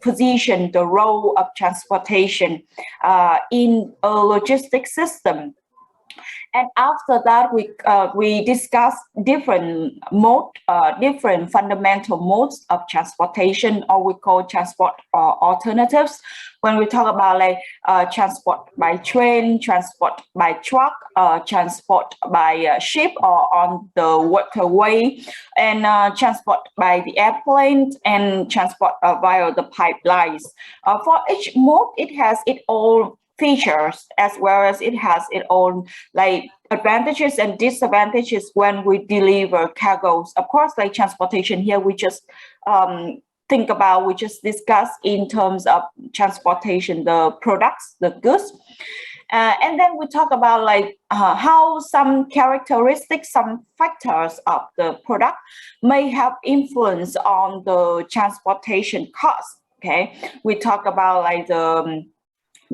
position the role of transportation in a logistics system. And after that, we discuss different different fundamental modes of transportation, or we call transport alternatives. When we talk about like transport by train, transport by truck, transport by ship or on the waterway, and transport by the airplane, and transport via the pipelines. For each mode, it has its own features, as well as it has its own like advantages and disadvantages when we deliver cargos. Of course, like transportation here, we just we just discuss in terms of transportation, the products, the goods. And then we talk about like how some characteristics, some factors of the product may have influence on the transportation cost. Okay, we talk about like the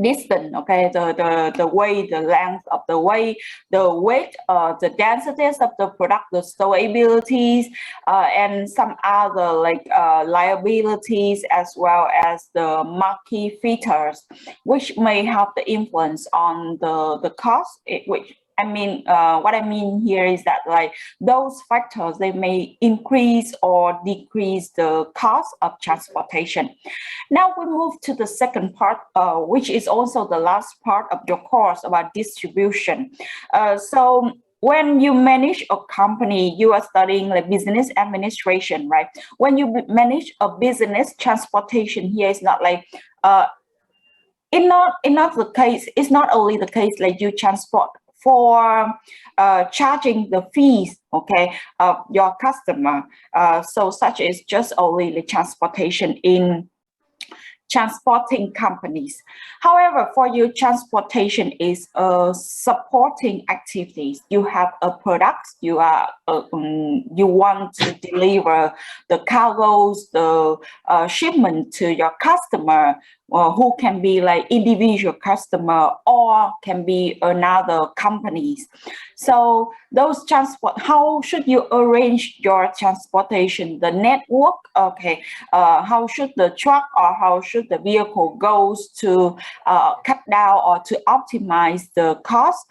distance, okay, the way, the length of the way, the weight, the densities of the product, the stowabilities, and some other like liabilities, as well as the marquee features, which may have the influence on the cost, which what I mean here is that like those factors, they may increase or decrease the cost of transportation. Now we move to the second part, which is also the last part of your course about distribution. So when you manage a company, you are studying like business administration, right? When you manage a business, transportation here is not like it's not only the case like you transport for charging the fees, okay, of your customer. So such is just only the transportation in transporting companies. However, for you, transportation is supporting activities. You have a product, you want to deliver the cargos, the shipment to your customer, who can be like individual customer or can be another companies. So those transport, how should you arrange your transportation, the network? Okay, how should the truck or how should the vehicle goes to cut down or to optimize the cost?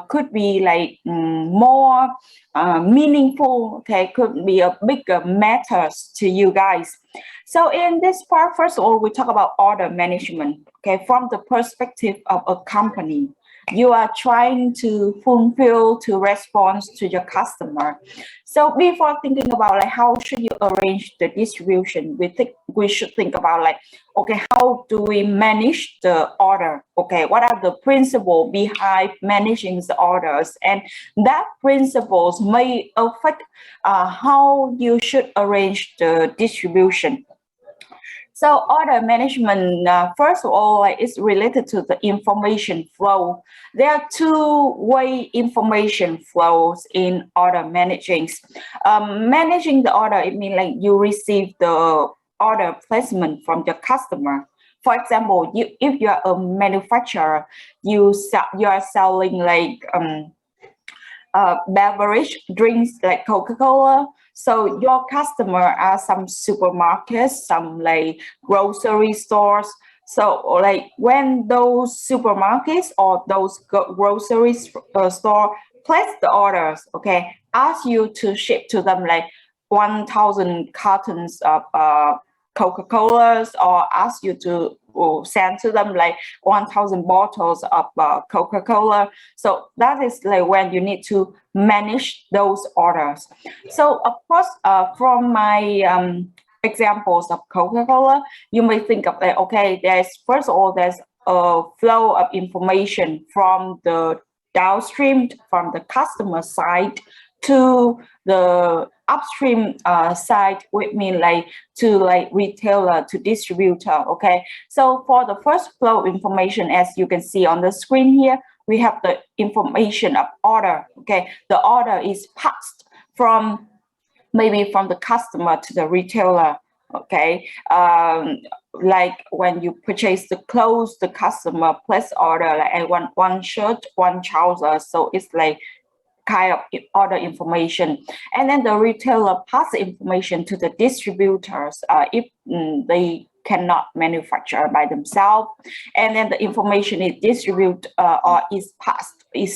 Could be like more meaningful, okay, could be a bigger matters to you guys. So in this part, first of all, we talk about order management, okay, from the perspective of a company. You are trying to fulfill, to respond to your customer. So before thinking about like how should you arrange the distribution, we should think about like, okay, how do we manage the order? Okay, what are the principles behind managing the orders? And that principles may affect how you should arrange the distribution. So order management, first of all, is related to the information flow. There are two-way information flows in order managing. Managing the order, it means like you receive the order placement from the customer. For example, if you are a manufacturer, you are selling like beverage drinks like Coca-Cola. So your customer are some supermarkets, some like grocery stores. So like when those supermarkets or those grocery store place the orders, okay, ask you to ship to them like 1,000 cartons of Coca-Colas, or ask you to send to them like 1,000 bottles of Coca-Cola. So that is like when you need to manage those orders. So of course, from my examples of Coca-Cola, you may think of that, okay, there's first of all, there's a flow of information from the downstream, from the customer side to the upstream side, which mean like to like retailer to distributor. Okay, so for the first flow of information, as you can see on the screen here, we have the information of order. Okay, the order is passed from maybe from the customer to the retailer. Okay, like when you purchase the clothes, the customer place order like one shirt, one trouser. So it's like kind of order information, and then the retailer pass the information to the distributors if they cannot manufacture by themselves. And then the information is distributed or is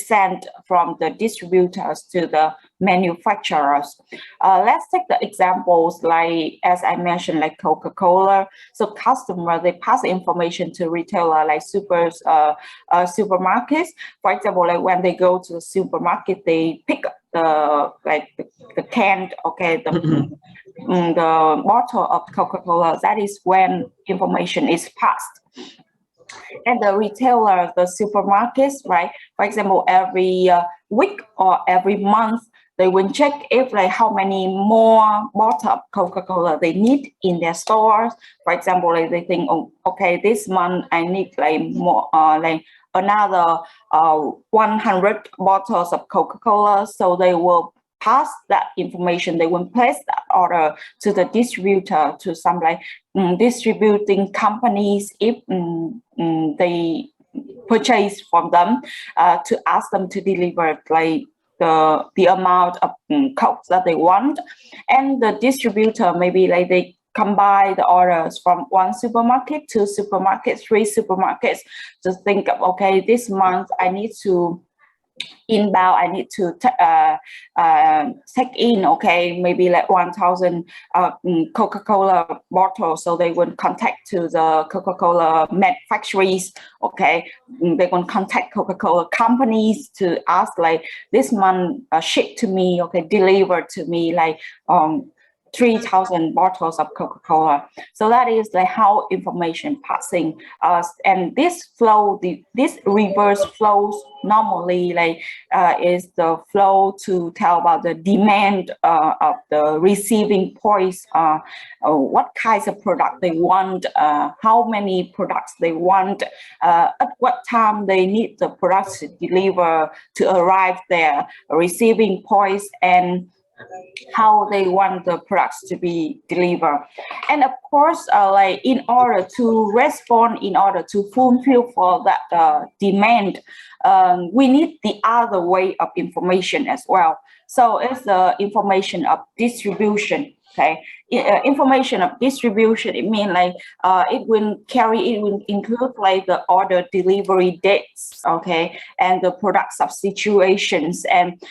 sent from the distributors to the manufacturers. Let's take the examples like, as I mentioned, like Coca-Cola. So customer, they pass information to retailer like supermarkets. For example, like when they go to the supermarket, they pick the can, okay, the bottle of Coca-Cola. That is when information is passed. And the retailer, the supermarkets, right? For example, every week or every month, they will check if like how many more bottles of Coca-Cola they need in their stores. For example, like they think, oh, okay, this month I need like more, like another 100 bottles of Coca-Cola. So they will pass that information. They will place that order to the distributor, to some like distributing companies if they purchase from them, to ask them to deliver like the amount of Coke that they want. And the distributor, maybe like they combine the orders from one supermarket, two supermarkets, three supermarkets, to think of, okay, this month I need to inbound, I need to take in, okay, maybe like 1,000 Coca-Cola bottles. So they will contact to the Coca-Cola factories, okay, they will contact Coca-Cola companies to ask like, this month ship to me, okay, deliver to me like 3,000 bottles of Coca-Cola. So that is like how information passing. And this flow, this reverse flows normally like is the flow to tell about the demand of the receiving points, what kinds of product they want, how many products they want, at what time they need the products to deliver to arrive there, receiving points, and how they want the products to be delivered. And of course, like in order to respond, in order to fulfill for that demand, we need the other way of information as well. So it's the information of distribution. Okay, information of distribution, it means like it will include like the order delivery dates, okay, and the product substitutions. And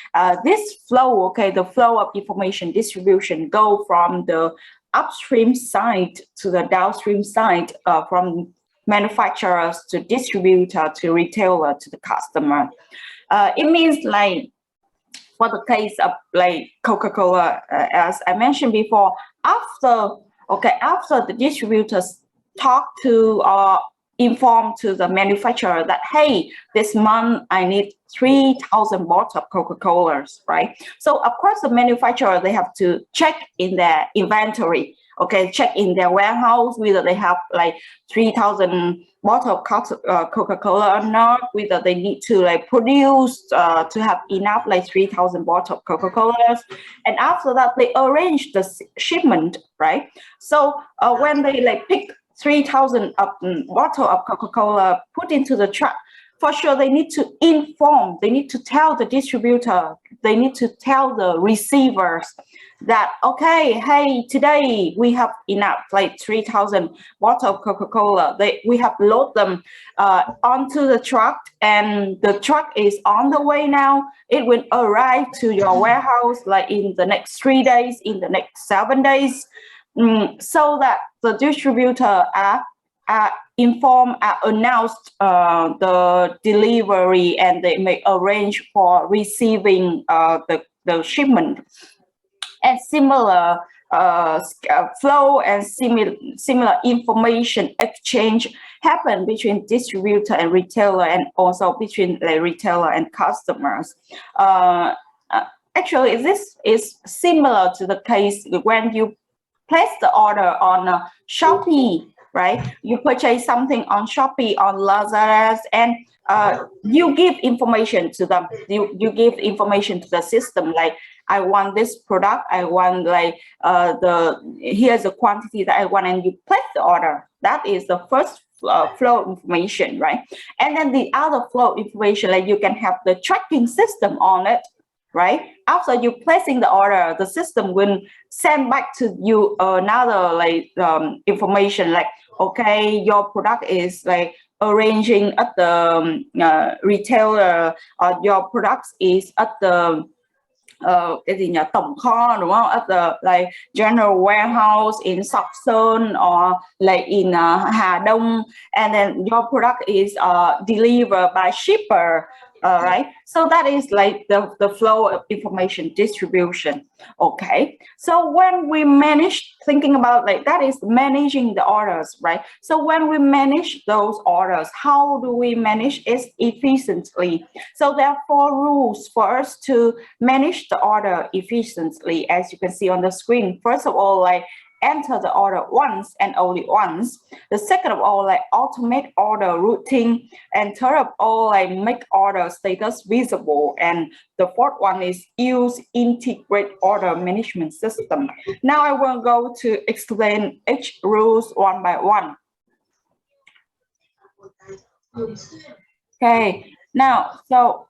this flow, okay, the flow of information distribution go from the upstream side to the downstream side, from manufacturers to distributor to retailer to the customer. It means like, for the case of like Coca-Cola, as I mentioned before, after the distributors talk to or inform to the manufacturer that, hey, this month I need 3,000 bottles of Coca-Colas, right? So of course the manufacturer, they have to check in their inventory, okay, check in their warehouse whether they have like 3,000 bottles of Coca-Cola or not, whether they need to like produce to have enough like 3,000 bottles of Coca-Colas. And after that, they arrange the shipment, right? So when they like pick 3,000 bottles of Coca-Cola, put into the truck, for sure they need to inform, they need to tell the distributor, they need to tell the receivers that, okay, hey, today we have enough, like 3,000 bottles of Coca-Cola. We have loaded them onto the truck, and the truck is on the way now. It will arrive to your warehouse like in the next 3 days, in the next 7 days, so that the distributor announced the delivery, and they may arrange for receiving the shipment. And similar flow and similar information exchange happen between distributor and retailer, and also between the retailer and customers. Actually, this is similar to the case when you place the order on Shopee, right? You purchase something on Shopee, on Lazada, and you give information to them. You give information to the system, like, I want this product, I want like here's the quantity that I want, and you place the order. That is the first flow information, right? And then the other flow information, like you can have the tracking system on it, right? After you placing the order, the system will send back to you another like information like, okay, your product is like arranging at the retailer, or your product is at the cái gì nhỉ, tổng kho đúng không, at the like general warehouse in Sóc Sơn or like in Hà Đông, and then your product is delivered by shipper, right? So that is like the flow of information distribution. Okay, so when we manage, thinking about like that is managing the orders, right? So when we manage those orders, how do we manage it efficiently? So there are 4 rules for us to manage the order efficiently, as you can see on the screen. First of all, like enter the order once and only once. The second of all, like automate order routing, and third of all, like make order status visible, and the fourth one is use integrate order management system. Now I will go to explain each rules one by one. Okay, now so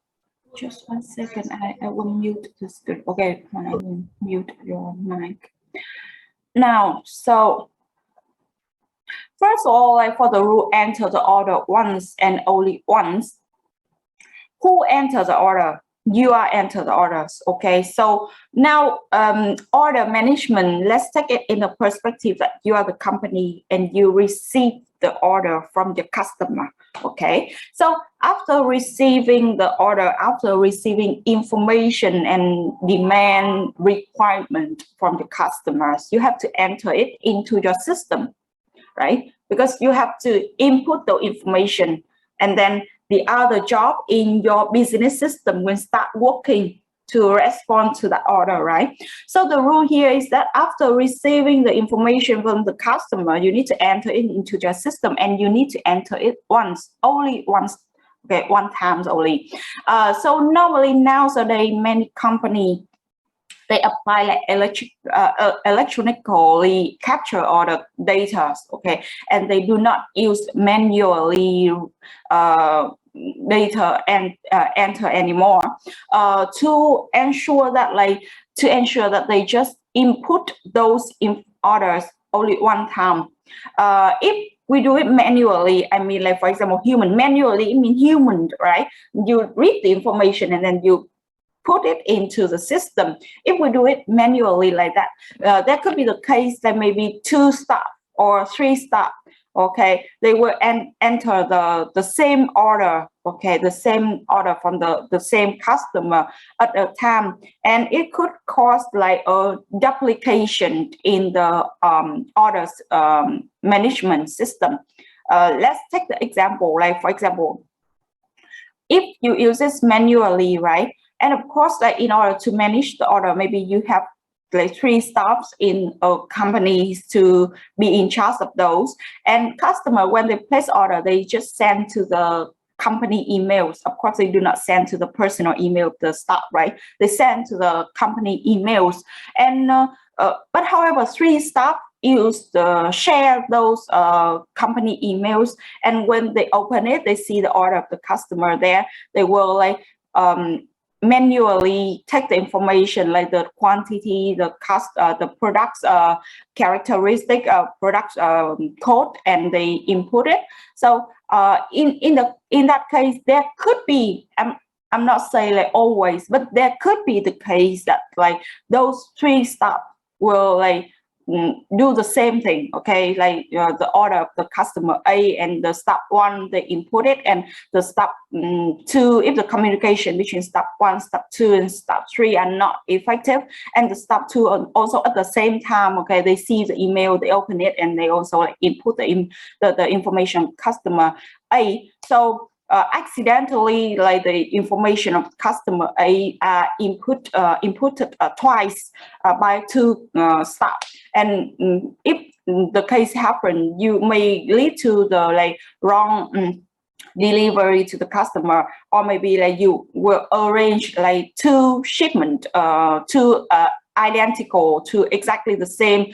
just 1 second, I will mute the screen. Okay, I will mute your mic. Now, so first of all, like for the rule enter the order once and only once. Who enters the order? You are enter the orders. Okay, so now order management, let's take it in the perspective that you are the company and you receive the order from the customer. Okay, so after receiving the order, after receiving information and demand requirement from the customers, you have to enter it into your system, right? Because you have to input the information, and then the other job in your business system will start working to respond to the order, right? So the rule here is that after receiving the information from the customer, you need to enter it into your system, and you need to enter it once, only once, okay, 1 time only. So normally nowadays, many companies, they apply like electronically capture all the data, okay, and they do not use manually data and enter anymore, to ensure that they just input those orders only 1 time. If we do it manually, I mean, like for example, manually, it means human, right? You read the information and then you put it into the system. If we do it manually like that, that could be the case that maybe 2 staff or 3 staff, okay, they will enter the same order, okay, the same order from the same customer at a time, and it could cause like a duplication in the orders management system. Let's take the example, like for example, if you use this manually, right? And of course, like in order to manage the order, maybe you have like 3 staffs in companies to be in charge of those. And customer, when they place order, they just send to the company emails. Of course, they do not send to the personal email of the staff, right? They send to the company emails. And but however, 3 staff share those company emails, and when they open it, they see the order of the customer there. They will like manually take the information like the quantity, the cost, the products characteristic, product code, and they input it. So in that case, there could be, I'm not saying like always, but there could be the case that like those 3 staff will like do the same thing, okay, like the order of the customer A, and the step 1 they input it, and the step 2, if the communication between step 1, step 2, and step 3 are not effective, and the step 2 are also at the same time, okay, they see the email, they open it, and they also like input the information customer A. So accidentally, like the information of customer A inputted twice by 2 staff, and if the case happen, you may lead to the like wrong delivery to the customer, or maybe like you will arrange like 2 shipment, 2 identical to exactly the same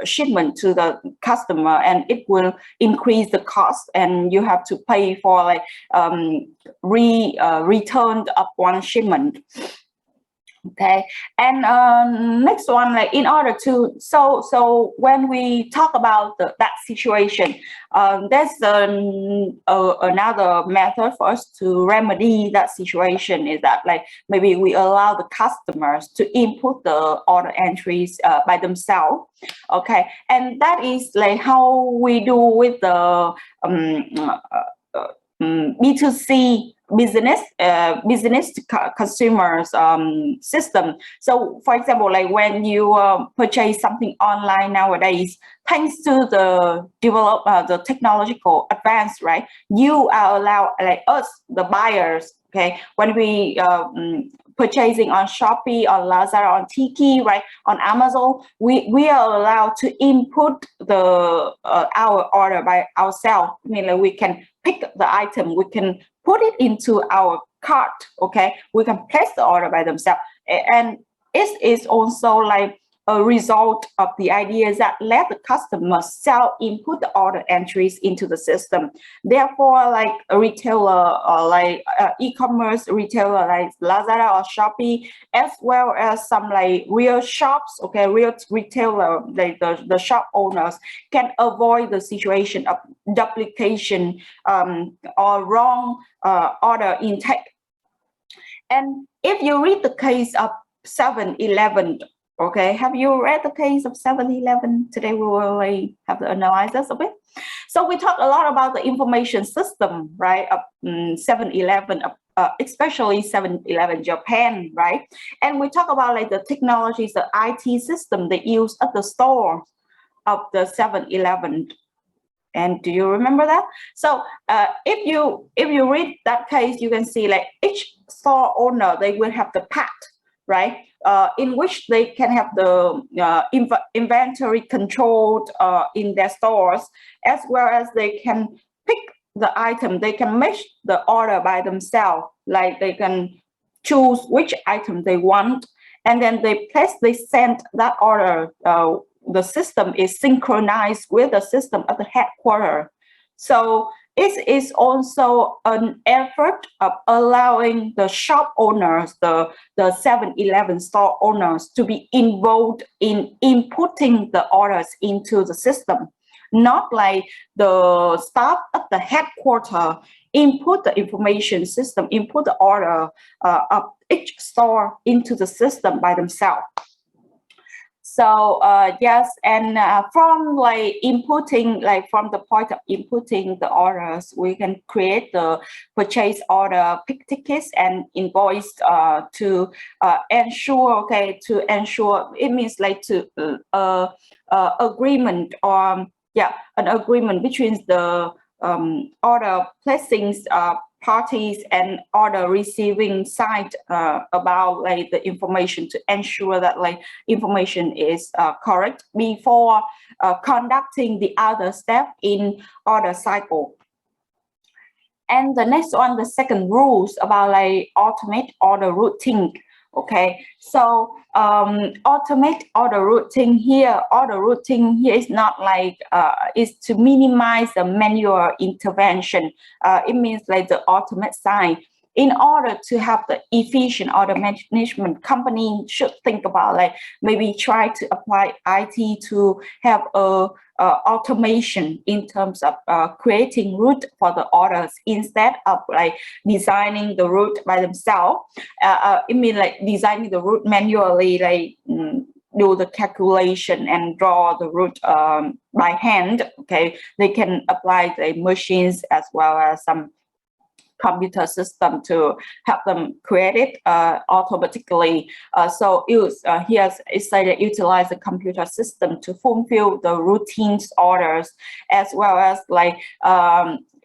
shipment to the customer, and it will increase the cost, and you have to pay for like return of 1 shipment. Okay, and next one, like in order to so when we talk about that situation, there's another method for us to remedy that situation is that like maybe we allow the customers to input the order entries by themselves. Okay, and that is like how we do with the B2C business to consumers system. So for example, like when you purchase something online nowadays, thanks to the technological advance, right? You are allowed, like us, the buyers, okay, when we purchasing on Shopee, on Lazada, on Tiki, right, on Amazon, we are allowed to input the our order by ourselves. I mean, like we can pick the item, we can put it into our cart, okay? We can place the order by themselves. And it is also like a result of the idea that let the customer input the order entries into the system. Therefore, like a retailer or like e-commerce retailer like Lazada or Shopee, as well as some like real shops, okay, real retailer, like the shop owners can avoid the situation of duplication or wrong order intake. And if you read the case of 7-Eleven, okay, have you read the case of 7-Eleven? Today we will have the analysis of it. So we talk a lot about the information system, right, of 7-Eleven, especially 7-Eleven Japan, right? And we talk about like the technologies, the IT system they use at the store of the 7-Eleven. And do you remember that? So if you read that case, you can see like each store owner, they will have the path, right? In which they can have the inventory controlled in their stores, as well as they can pick the item, they can make the order by themselves, like they can choose which item they want, and then they send that order. The system is synchronized with the system at the headquarters. So it is also an effort of allowing the shop owners, the 7-Eleven store owners, to be involved in inputting the orders into the system. Not like the staff at the headquarters input the information system, input the order of each store into the system by themselves. So yes, and from like inputting, like from the point of inputting the orders, we can create the purchase order, pick tickets, and invoice to ensure. Okay, to ensure, it means like to agreement, or an agreement between the order placing parties and order receiving side about like the information, to ensure that like information is correct before conducting the other step in order cycle. And the next one, the second rules about like automate order routing. Okay, so automate order routing here. Order routing here is not like is to minimize the manual intervention. It means like the automate side. In order to have the efficient order management, company should think about like maybe try to apply IT to have a automation in terms of creating route for the orders instead of like designing the route by themselves. It means like designing the route manually, like do the calculation and draw the route by hand. Okay, they can apply the machines as well as some computer system to help them create it automatically. So here it's like they utilize the computer system to fulfill the routines orders, as well as like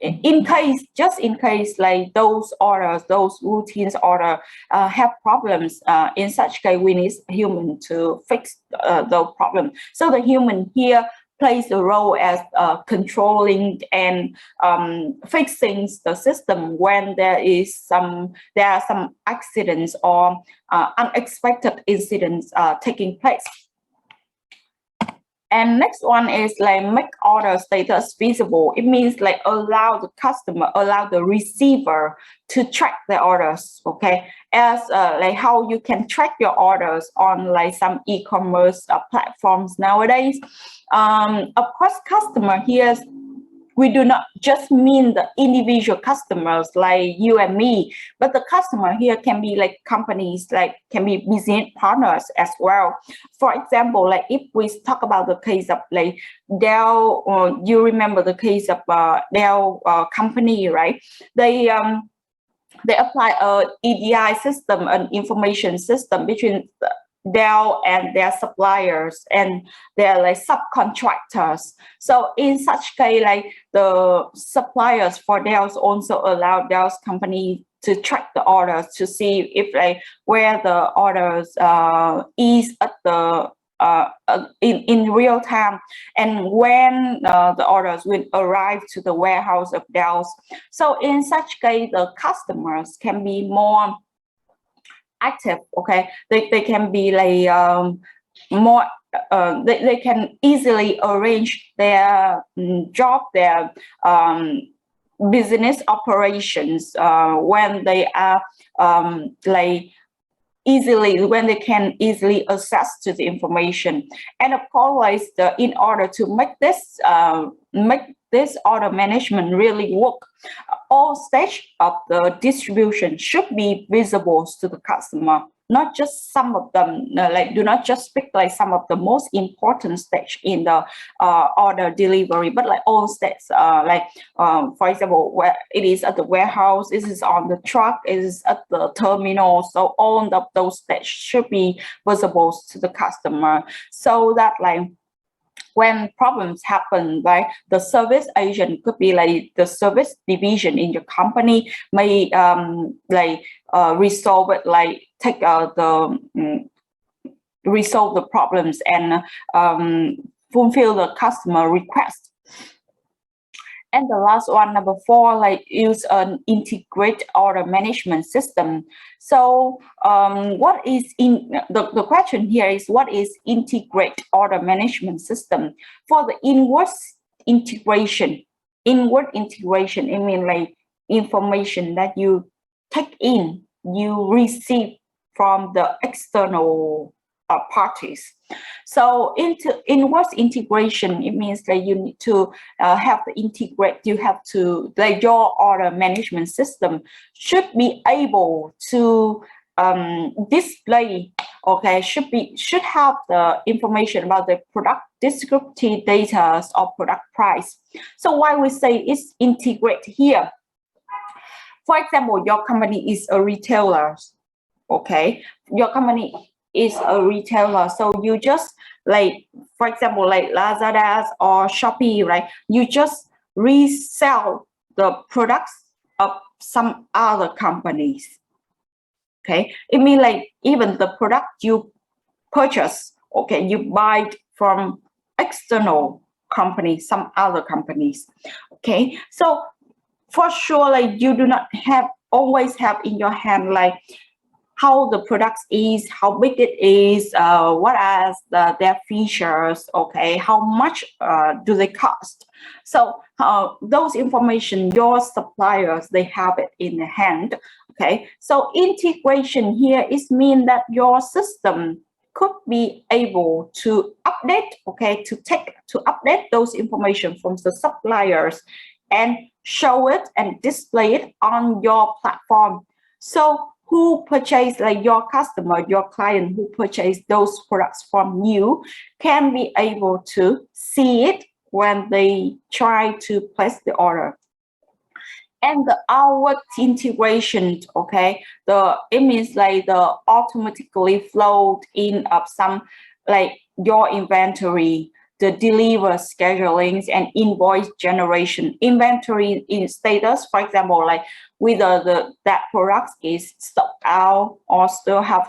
in case like those orders, those routines order have problems, in such case we need human to fix those problems. So the human here plays a role as controlling and fixing the system when there are some accidents or unexpected incidents taking place. And next one is like make order status visible. It means like allow the customer, allow the receiver to track the orders. Okay, as like how you can track your orders on like some e-commerce platforms nowadays. Of course, customer here, we do not just mean the individual customers like you and me, but the customer here can be like companies, like can be business partners as well. For example, like if we talk about the case of like Dell, or you remember the case of Dell company, right? They apply a EDI system, an information system between Dell and their suppliers and their like subcontractors. So in such case, like the suppliers for Dell also allow Dell's company to track the orders to see if like where the orders is at the in real time, and when the orders will arrive to the warehouse of Dell. So in such case, the customers can be more active. Okay, they can be like more they can easily arrange their job, their business operations when they are like easily, when they can easily access to the information. And of course, in order to make this order management really work, all stage of the distribution should be visible to the customer, not just some of them. Like do not just pick like some of the most important stage in the order delivery, but like all steps, for example, where it is at the warehouse, it is on the truck, it is at the terminal. So all of those steps should be visible to the customer, so that like when problems happen, right, the service agent, could be like the service division in your company, may resolve it, like take resolve the problems and fulfill the customer request. And the last one, number 4, like use an integrated order management system. So what is in the question here is, what is integrated order management system? For the inward integration, it means like information that you take in, you receive from the external parties. So into inward integration, it means that you need to have to integrate. You have to, like your order management system should be able to display. Okay, should have the information about the product descriptive data or product price. So why we say it's integrate here? For example, your company is a retailer. Okay, your company is a retailer, so you just, like for example, like Lazada or Shopee, right? You just resell the products of some other companies. Okay, it means like even the product you purchase, okay, you buy it from external companies, some other companies. Okay, so for sure, like you do not always have in your hand like how the product is, how big it is, what are their features, okay, how much do they cost. So those information, your suppliers, they have it in the hand. Okay, so integration here is mean that your system could be able to update, okay, to update those information from the suppliers and show it and display it on your platform. So who purchase, like your customer, your client who purchase those products from you, can be able to see it when they try to place the order. And the outward integration, okay, it means like the automatically flowed in of some, like your inventory, the deliver schedulings and invoice generation. Inventory in status, for example, like whether that product is stocked out or still have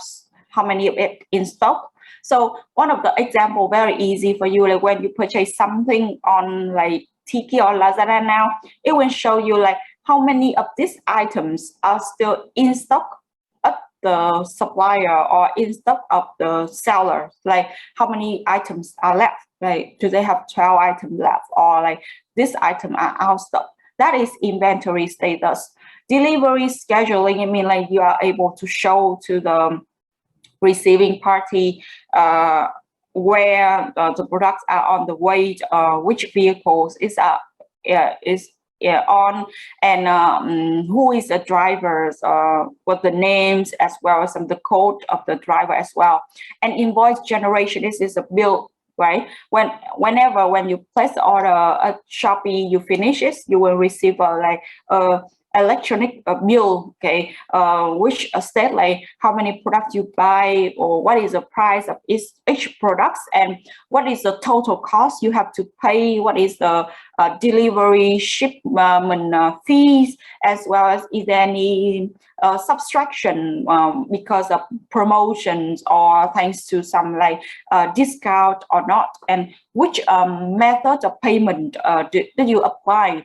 how many of it in stock. So one of the example very easy for you, like when you purchase something on like Tiki or Lazada now, it will show you like how many of these items are still in stock at the supplier or in stock of the seller, like how many items are left, like do they have 12 items left, or like this item are out of stock. That is inventory status. Delivery scheduling, I mean, like you are able to show to the receiving party where the products are on the way, which vehicles is on, and who is the drivers, what the names, as well as the code of the driver as well. And invoice generation, this is a bill, right? Whenever you place the order at Shopee, you finish it, you will receive like electronic bill, okay, which state like how many products you buy, or what is the price of each products, and what is the total cost you have to pay, what is the delivery shipment fees, as well as is there any subtraction because of promotions or thanks to some like discount or not, and which method of payment did you apply.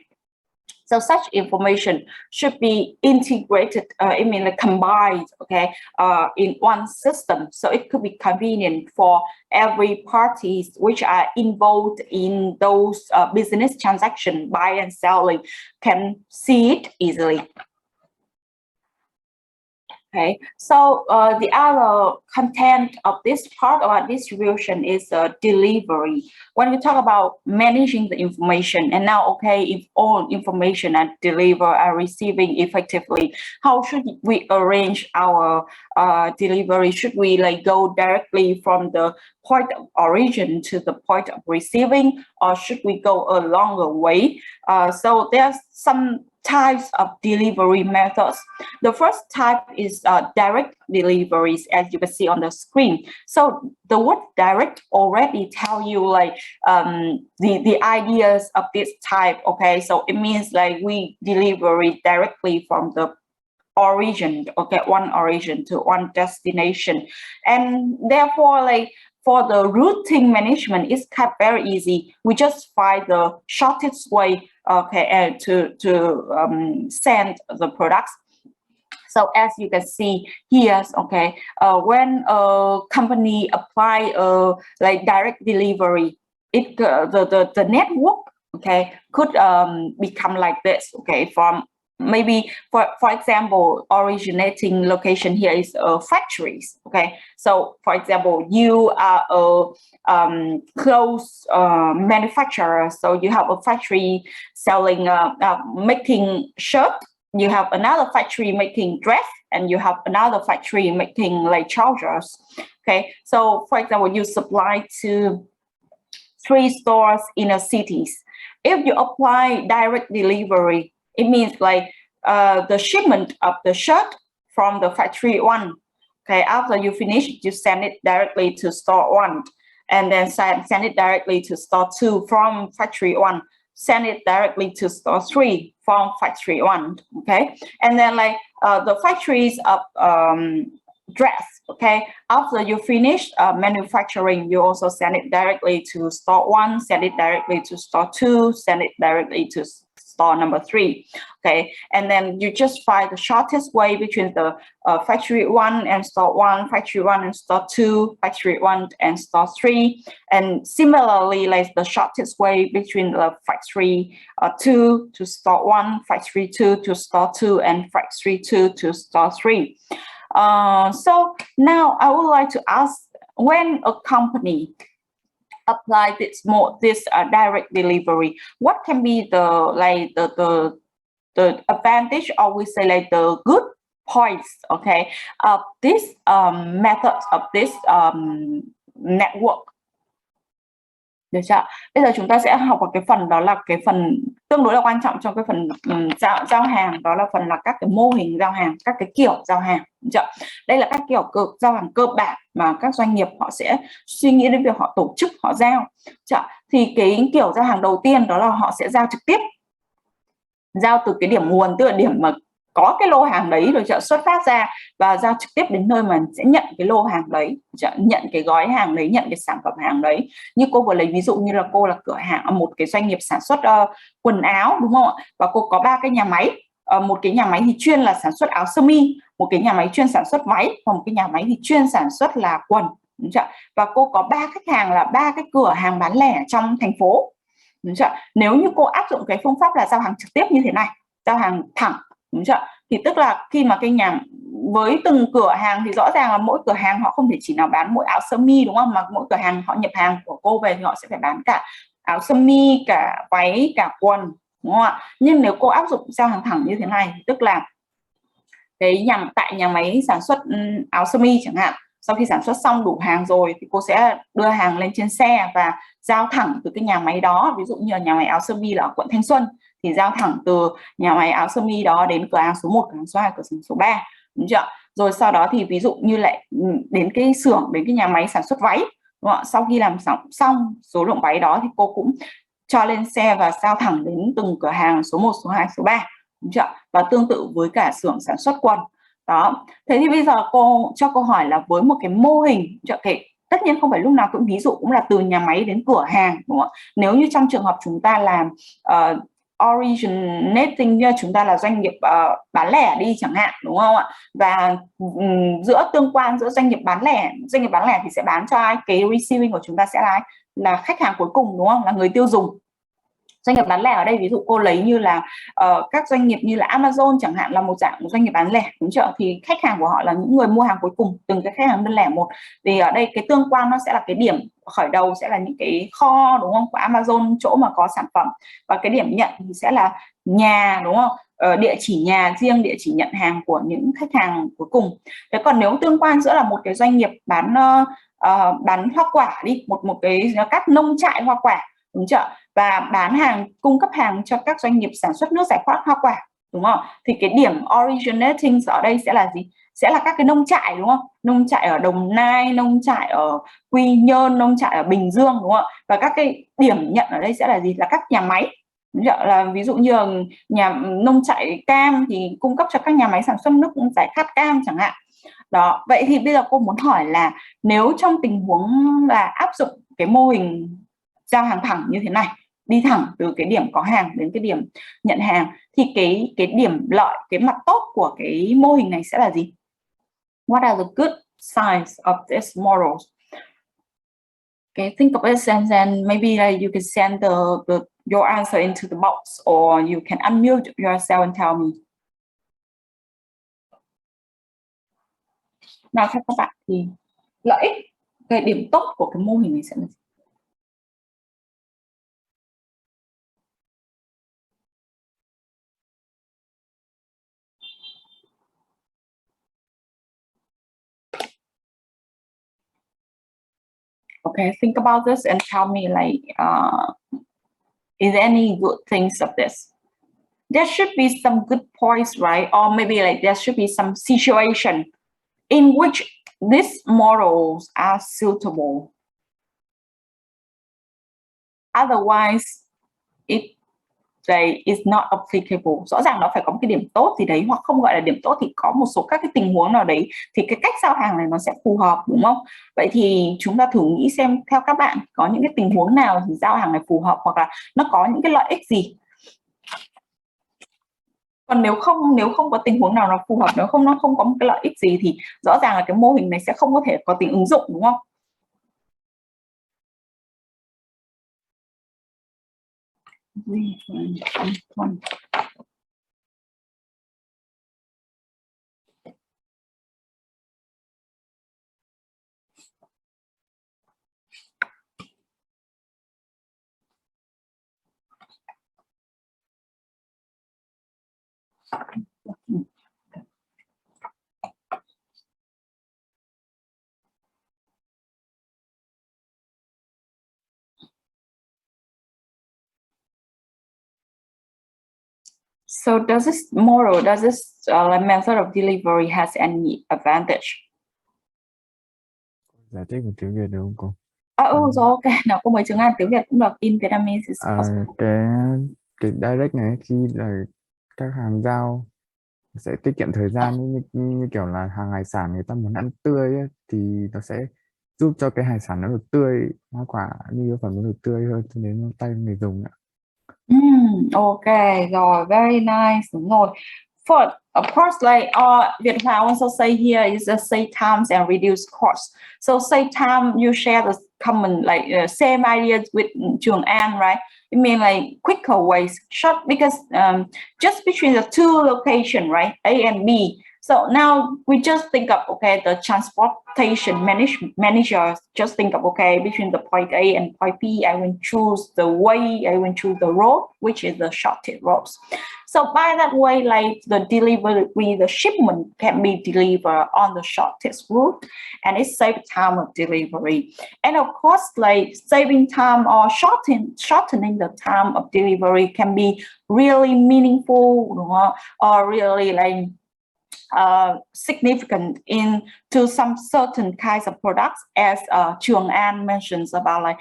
So such information should be integrated, I mean, like combined, okay, in one system. So it could be convenient for every parties which are involved in those business transaction, buy and selling, can see it easily. Okay, so the other content of this part of our distribution is delivery. When we talk about managing the information, and now, okay, if all information are delivered, are receiving effectively, how should we arrange our delivery? Should we like go directly from the point of origin to the point of receiving, or should we go a longer way? So there's some types of delivery methods. The first type is direct deliveries, as you can see on the screen. So the word direct already tell you like the ideas of this type. Okay, so it means like we deliver it directly from the origin, okay, one origin to one destination, and therefore like for the routing management, it's kept very easy. We just find the shortest way, okay, and to send the products. So as you can see here, okay, when a company apply like direct delivery, it the network, okay, could become like this, okay, from maybe for example, originating location here is factories, okay. So for example, you are a clothes manufacturer, so you have a factory selling making shirt, you have another factory making dress, and you have another factory making like trousers, okay. So for example, you supply to 3 stores in a cities. If you apply direct delivery, it means like the shipment of the shirt from the factory 1. Okay, after you finish, you send it directly to store 1, and then send it directly to store 2 from factory 1. Send it directly to store 3 from factory 1. Okay, and then like the factories of dress. Okay, after you finish manufacturing, you also send it directly to store 1, send it directly to store 2, send it directly to store number 3. Okay, and then you just find the shortest way between the factory 1 and store 1, factory 1 and store 2, factory 1 and store 3, and similarly like the shortest way between the factory 2 to store 1, factory 2 to store 2, and factory 2 to store 3. So now I would like to ask, when a company apply this direct delivery, what can be the advantage, or we say like the good points, okay, of this method, of this network? Được chưa? Bây giờ chúng ta sẽ học vào cái phần đó là cái phần tương đối là quan trọng trong cái phần giao hàng, đó là phần là các cái mô hình giao hàng, các cái kiểu giao hàng. Được chưa? Đây là các kiểu giao hàng cơ bản mà các doanh nghiệp họ sẽ suy nghĩ đến việc họ tổ chức, họ giao. Thì cái kiểu giao hàng đầu tiên đó là họ sẽ giao trực tiếp, giao từ cái điểm nguồn, tức là điểm mà có cái lô hàng đấy rồi xuất phát ra, và giao trực tiếp đến nơi mà sẽ nhận cái lô hàng đấy, nhận cái gói hàng đấy, nhận cái sản phẩm hàng đấy. Như cô vừa lấy ví dụ như là cô là cửa hàng, một cái doanh nghiệp sản xuất quần áo, đúng không ạ, và cô có 3 cái nhà máy. một cái nhà máy thì chuyên là sản xuất áo sơ mi, một cái nhà máy chuyên sản xuất váy, và một cái nhà máy thì chuyên sản xuất là quần, đúng chưa? Và cô có 3 khách hàng là 3 cái cửa hàng bán lẻ trong thành phố, đúng chưa? Nếu như cô áp dụng cái phương pháp là giao hàng trực tiếp như thế này, giao hàng thẳng, đúng chưa? Thì tức là khi mà cái nhà với từng cửa hàng thì rõ ràng là mỗi cửa hàng họ không thể chỉ nào bán mỗi áo sơ mi, đúng không, mà mỗi cửa hàng họ nhập hàng của cô về thì họ sẽ phải bán cả áo sơ mi, cả váy, cả quần, đúng không ạ? Nhưng nếu cô áp dụng giao hàng thẳng như thế này, tức là cái tại nhà máy sản xuất áo sơ mi chẳng hạn, sau khi sản xuất xong đủ hàng rồi thì cô sẽ đưa hàng lên trên xe và giao thẳng từ cái nhà máy đó. Ví dụ như là nhà máy áo sơ mi là ở quận Thanh Xuân thì giao thẳng từ nhà máy áo sơ mi đó đến cửa hàng số 1, cửa hàng số 2, cửa hàng số 3, đúng chưa? Rồi sau đó thì ví dụ như lại đến cái xưởng, đến cái nhà máy sản xuất váy, đúng không? Sau khi làm xong số lượng váy đó thì cô cũng cho lên xe và giao thẳng đến từng cửa hàng số 1, số 2, số 3, đúng chưa? Và tương tự với cả xưởng sản xuất quần đó. Thế thì bây giờ cô cho câu hỏi là với một cái mô hình tất nhiên không phải lúc nào cũng ví dụ cũng là từ nhà máy đến cửa hàng, đúng không? Nếu như trong trường hợp chúng ta làm originating, chúng ta là doanh nghiệp bán lẻ đi chẳng hạn, đúng không ạ? Và giữa tương quan giữa doanh nghiệp bán lẻ thì sẽ bán cho ai? Cái receiving của chúng ta sẽ là khách hàng cuối cùng, đúng không? Là người tiêu dùng. Doanh nghiệp bán lẻ ở đây ví dụ cô lấy như là các doanh nghiệp như là Amazon chẳng hạn, là một doanh nghiệp bán lẻ, đúng chưa? Thì khách hàng của họ là những người mua hàng cuối cùng, từng cái khách hàng đơn lẻ một. Vì ở đây cái tương quan nó sẽ là cái điểm khởi đầu sẽ là những cái kho, đúng không, của Amazon, chỗ mà có sản phẩm, và cái điểm nhận thì sẽ là nhà, đúng không, địa chỉ nhà riêng, địa chỉ nhận hàng của những khách hàng cuối cùng. Thế còn nếu tương quan giữa là một cái doanh nghiệp bán hoa quả đi, một cái các nông trại hoa quả, đúng chưa, và bán hàng, cung cấp hàng cho các doanh nghiệp sản xuất nước giải khát hoa quả, đúng không? Thì cái điểm originating ở đây sẽ là gì? Sẽ là các cái nông trại, đúng không? Nông trại ở Đồng Nai, nông trại ở Quy Nhơn, nông trại ở Bình Dương, đúng không? Và các cái điểm nhận ở đây sẽ là gì? Là các nhà máy. Là ví dụ như nhà nông trại cam thì cung cấp cho các nhà máy sản xuất nước giải khát cam chẳng hạn. Đó, vậy thì bây giờ cô muốn hỏi là nếu trong tình huống là áp dụng cái mô hình giao hàng thẳng như thế này, đi thẳng từ cái điểm có hàng đến cái điểm nhận hàng, thì cái điểm lợi, cái mặt tốt của cái mô hình này sẽ là gì? What are the good sides of this model? Okay, think of it, and then maybe you can send your answer into the box, or you can unmute yourself and tell me. Nào, theo các bạn thì lợi ích, cái điểm tốt của cái mô hình này sẽ là gì? Okay, think about this and tell me, like, is there any good things of this? There should be some good points, right? Or maybe like there should be some situation in which these models are suitable. Otherwise, it is not applicable. Rõ ràng nó phải có một cái điểm tốt gì đấy, hoặc không gọi là điểm tốt thì có một số các cái tình huống nào đấy thì cái cách giao hàng này nó sẽ phù hợp, đúng không? Vậy thì chúng ta thử nghĩ xem theo các bạn có những cái tình huống nào thì giao hàng này phù hợp, hoặc là nó có những cái lợi ích gì. Còn nếu không có tình huống nào nó phù hợp, nó không có một cái lợi ích gì thì rõ ràng là cái mô hình này sẽ không có thể có tính ứng dụng, đúng không? So does this method of delivery has any advantage? Giải thích một tiếng Việt được không cô? Rồi, ok, nào cô mới chứng Hàn tiếng Việt cũng được. In Vietnamese is possible. Cái direct này khi là các hàng giao sẽ tiết kiệm thời gian, như kiểu là hàng hải sản người ta muốn ăn tươi ấy, thì nó sẽ giúp cho cái hải sản nó được tươi, hoa quả như yếu phẩm nó được tươi hơn cho đến tay người dùng ạ. Okay, rồi, very nice. Đúng rồi. For of course, like Việt Hòa also say here is save times and reduce costs. So save time, you share the common like same ideas with Trường An, right? I mean like quicker ways, short because just between the two location, right? A and B. So now we just think of okay, the transportation manager just think of okay, between the point A and point B, I will choose the way, I will choose the road, which is the shortest roads. So by that way, like the delivery, the shipment can be delivered on the shortest route, and it saves time of delivery. And of course, like saving time or shortening the time of delivery can be really meaningful or really like significant into some certain kinds of products, as Trường An mentions about like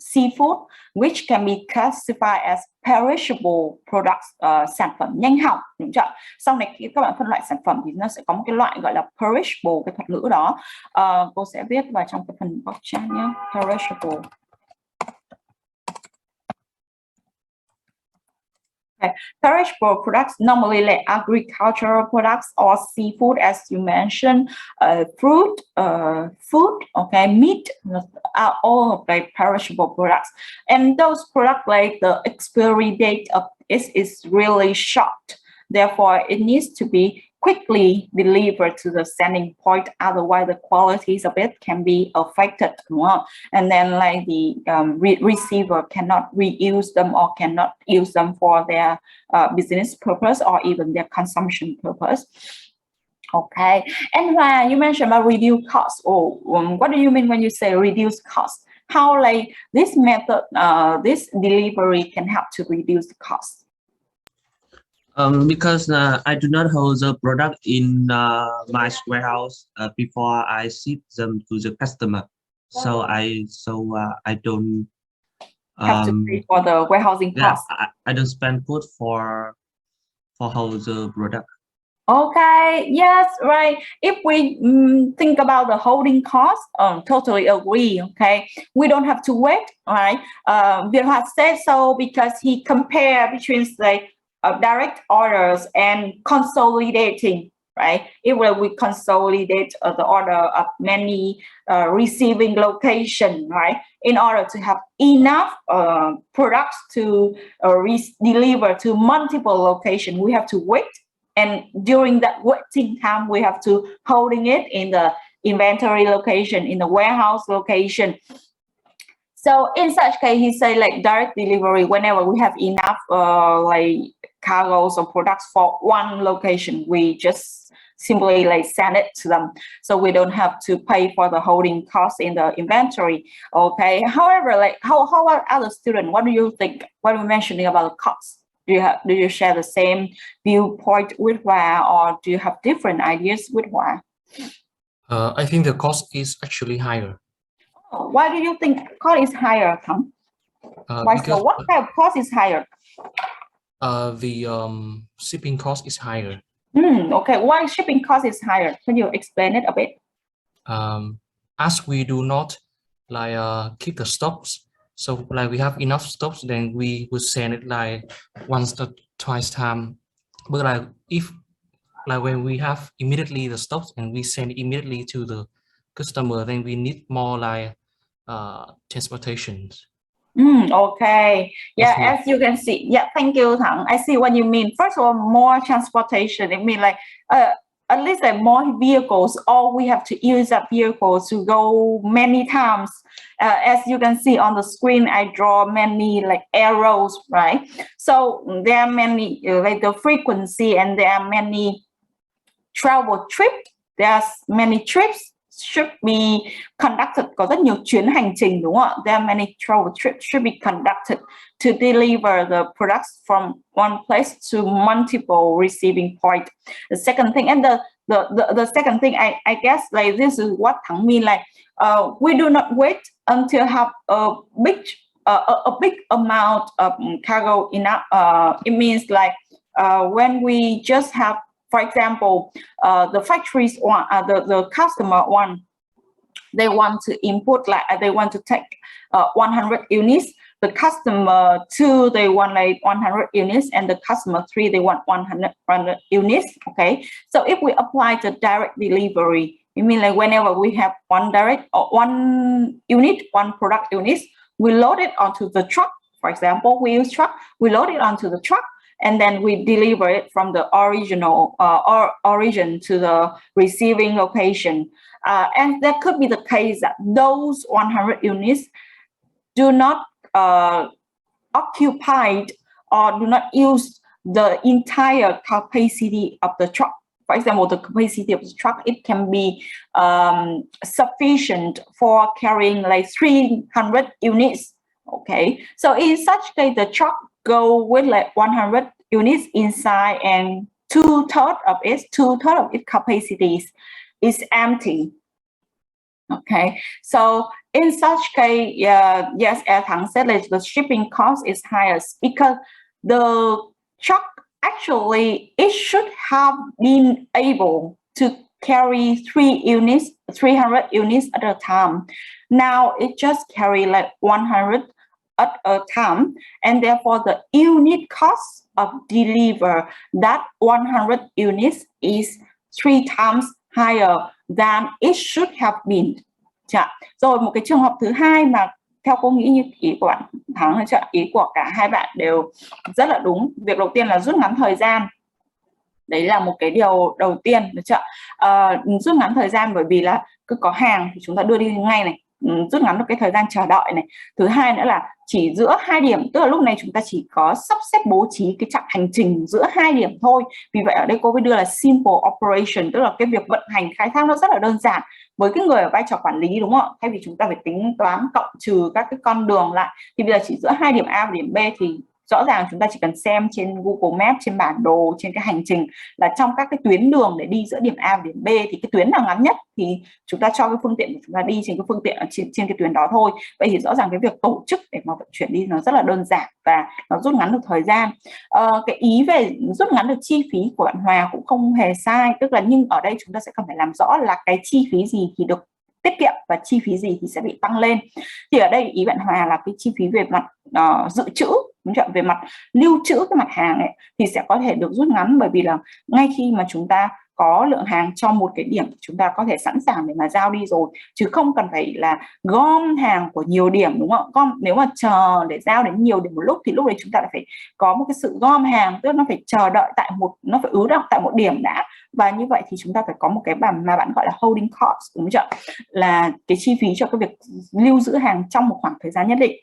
seafood, which can be classified as perishable products, sản phẩm nhanh hỏng, đúng chưa? Sau này khi các bạn phân loại sản phẩm thì nó sẽ có một cái loại gọi là perishable, cái thuật ngữ đó cô sẽ viết vào trong cái phần box chat nhé. Perishable. Okay. Perishable products, normally like agricultural products or seafood, as you mentioned, fruit, food, okay, meat, are all like perishable products. And those products, like the expiry date of it is really short. Therefore, it needs to be quickly delivered to the sending point. Otherwise, the qualities of it can be affected. And then like the receiver cannot reuse them or cannot use them for their business purpose or even their consumption purpose. Okay, and you mentioned about reduce cost. What do you mean when you say reduce cost? How like this method, this delivery can help to reduce the cost? Because I do not hold the product in my warehouse before I ship them to the customer, so I don't have to pay for the warehousing cost. I don't spend food for hold the product. Okay, yes, right. If we think about the holding cost, totally agree. Okay, we don't have to wait, right? Việt Hòa said so because he compared between like direct orders and consolidating, right? If we consolidate the order of many receiving location, right, in order to have enough products to deliver to multiple locations, we have to wait. And during that waiting time, we have to holding it in the inventory location, in the warehouse location. So in such case, he say like direct delivery, whenever we have enough like cargoes or products for one location, we just simply like send it to them. So we don't have to pay for the holding cost in the inventory. Okay. However, like how about other students? What do you think when we're mentioning about the cost? Do you share the same viewpoint with Hòa, or do you have different ideas with Hòa? I think the cost is actually higher. Oh, why do you think cost is higher, Tom? Why so? What kind of cost is higher? The shipping cost is higher. Okay, why shipping cost is higher? Can you explain it a bit? As we do not like keep the stocks, so like we have enough stocks, then we would send it like once or twice time. But like if like when we have immediately the stocks and we send it immediately to the customer, then we need more like transportations. Okay, yeah, as you can see, yeah, thank you, Thắng. I see what you mean. First of all, more transportation. It means like at least like more vehicles, or we have to use up vehicles to go many times. As you can see on the screen, I draw many like arrows, right? So there are many like the frequency, and there are many travel trips. There's many trips should be conducted. Có rất nhiều chuyến hành trình, đúng không? There are many travel trips should be conducted to deliver the products from one place to multiple receiving point. The second thing, and the second thing, I guess like this is what Thắng mean, like we do not wait until have a big amount of cargo enough. It means like when we just have, for example, the factories want, the customer want, they want to input, like they want to take 100 units. the customer 2 they want like 100 units, and the customer 3 they want 100 units. Okay, so if we apply the direct delivery, it means like whenever we have one direct or one unit, one product units, we load it onto the truck. For example, we use truck, we load it onto the truck, and then we deliver it from the original origin to the receiving location. And that could be the case that those 100 units do not occupied or do not use the entire capacity of the truck. For example, the capacity of the truck, it can be sufficient for carrying like 300 units. Okay, so in such case, the truck go with like 100 units inside, and two-thirds of its capacities is empty. Okay, so in such case, yes, as Thắng said, like the shipping cost is highest because the truck actually it should have been able to carry 300 units at a time. Now it just carry like 100 at a time, and therefore the unit cost of deliver that 100 units is 3 times higher than it should have been. Rồi một cái trường hợp thứ hai mà theo cô nghĩ như ý của bạn Thắng, ý của cả hai bạn đều rất là đúng. Việc đầu tiên là rút ngắn thời gian, đấy là một cái điều đầu tiên, được chưa? Rút ngắn thời gian bởi vì là cứ có hàng thì chúng ta đưa đi ngay này, rút ngắn được cái thời gian chờ đợi này. Thứ hai nữa là chỉ giữa hai điểm, tức là lúc này chúng ta chỉ có sắp xếp bố trí cái chặng hành trình giữa hai điểm thôi. Vì vậy ở đây cô mới đưa là simple operation, tức là cái việc vận hành khai thác nó rất là đơn giản với cái người ở vai trò quản lý, đúng không? Thay vì chúng ta phải tính toán cộng trừ các cái con đường lại, thì bây giờ chỉ giữa hai điểm A và điểm B thì rõ ràng chúng ta chỉ cần xem trên Google Maps, trên bản đồ, trên cái hành trình là trong các cái tuyến đường để đi giữa điểm A và điểm B thì cái tuyến nào ngắn nhất thì chúng ta cho cái phương tiện của chúng ta đi trên cái phương tiện ở trên cái tuyến đó thôi. Vậy thì rõ ràng cái việc tổ chức để mà vận chuyển đi nó rất là đơn giản và nó rút ngắn được thời gian. Cái ý về rút ngắn được chi phí của bạn Hòa cũng không hề sai, tức là nhưng ở đây chúng ta sẽ cần phải làm rõ là cái chi phí gì thì được tiết kiệm và chi phí gì thì sẽ bị tăng lên. Thì ở đây ý bạn Hòa là cái chi phí về mặt dự trữ, về mặt lưu trữ cái mặt hàng ấy, thì sẽ có thể được rút ngắn, bởi vì là ngay khi mà chúng ta có lượng hàng trong một cái điểm chúng ta có thể sẵn sàng để mà giao đi rồi, chứ không cần phải là gom hàng của nhiều điểm, đúng không? Nếu mà chờ để giao đến nhiều điểm một lúc thì lúc đấy chúng ta phải có một cái sự gom hàng, tức là nó phải chờ đợi nó phải ứ động tại một điểm đã, và như vậy thì chúng ta phải có một cái mà bạn gọi là holding cost, đúng chưa? Là cái chi phí cho cái việc lưu giữ hàng trong một khoảng thời gian nhất định.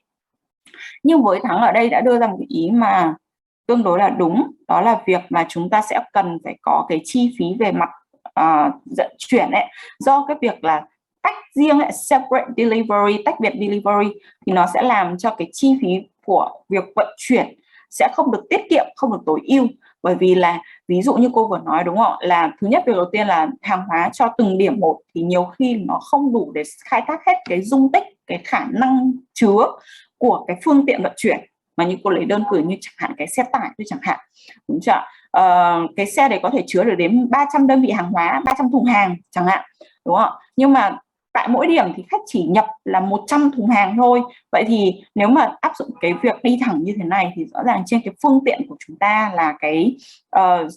Nhưng với Thắng ở đây đã đưa ra một cái ý mà tương đối là đúng, đó là việc mà chúng ta sẽ cần phải có cái chi phí về mặt vận chuyển ấy, do cái việc là tách riêng ấy, separate delivery, tách biệt delivery, thì nó sẽ làm cho cái chi phí của việc vận chuyển sẽ không được tiết kiệm, không được tối ưu. Bởi vì là ví dụ như cô vừa nói, đúng không, là thứ nhất, việc đầu tiên là hàng hóa cho từng điểm một thì nhiều khi nó không đủ để khai thác hết cái dung tích, cái khả năng chứa của cái phương tiện vận chuyển. Mà như cô lấy đơn cử như chẳng hạn cái xe tải thôi chẳng hạn, đúng chưa? Cái xe đấy có thể chứa được đến 300 đơn vị hàng hóa, 300 thùng hàng chẳng hạn, đúng không? Nhưng mà tại mỗi điểm thì khách chỉ nhập là 100 thùng hàng thôi. Vậy thì nếu mà áp dụng cái việc đi thẳng như thế này thì rõ ràng trên cái phương tiện của chúng ta là cái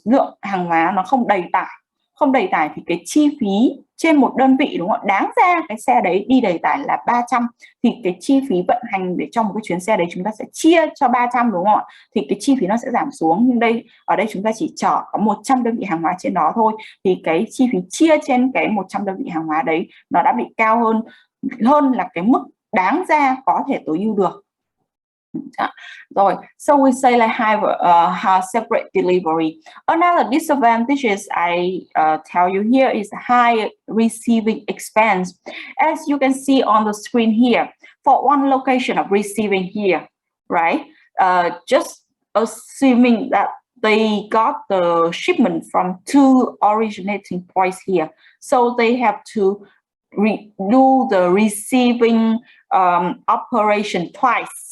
lượng hàng hóa nó không đầy tải. Không đầy tải thì cái chi phí trên một đơn vị, đúng không? Đáng ra cái xe đấy đi đầy tải là 300 thì cái chi phí vận hành để cho một cái chuyến xe đấy chúng ta sẽ chia cho 300, đúng không ạ? Thì cái chi phí nó sẽ giảm xuống. Nhưng ở đây chúng ta chỉ chở có 100 đơn vị hàng hóa trên đó thôi, thì cái chi phí chia trên cái 100 đơn vị hàng hóa đấy nó đã bị cao hơn là cái mức đáng ra có thể tối ưu được. Rồi, so we say like have separate delivery. Another disadvantages I tell you here is high receiving expense. As you can see on the screen here, for one location of receiving here, right? Just assuming that they got the shipment from 2 originating points here, so they have to do the receiving operation twice.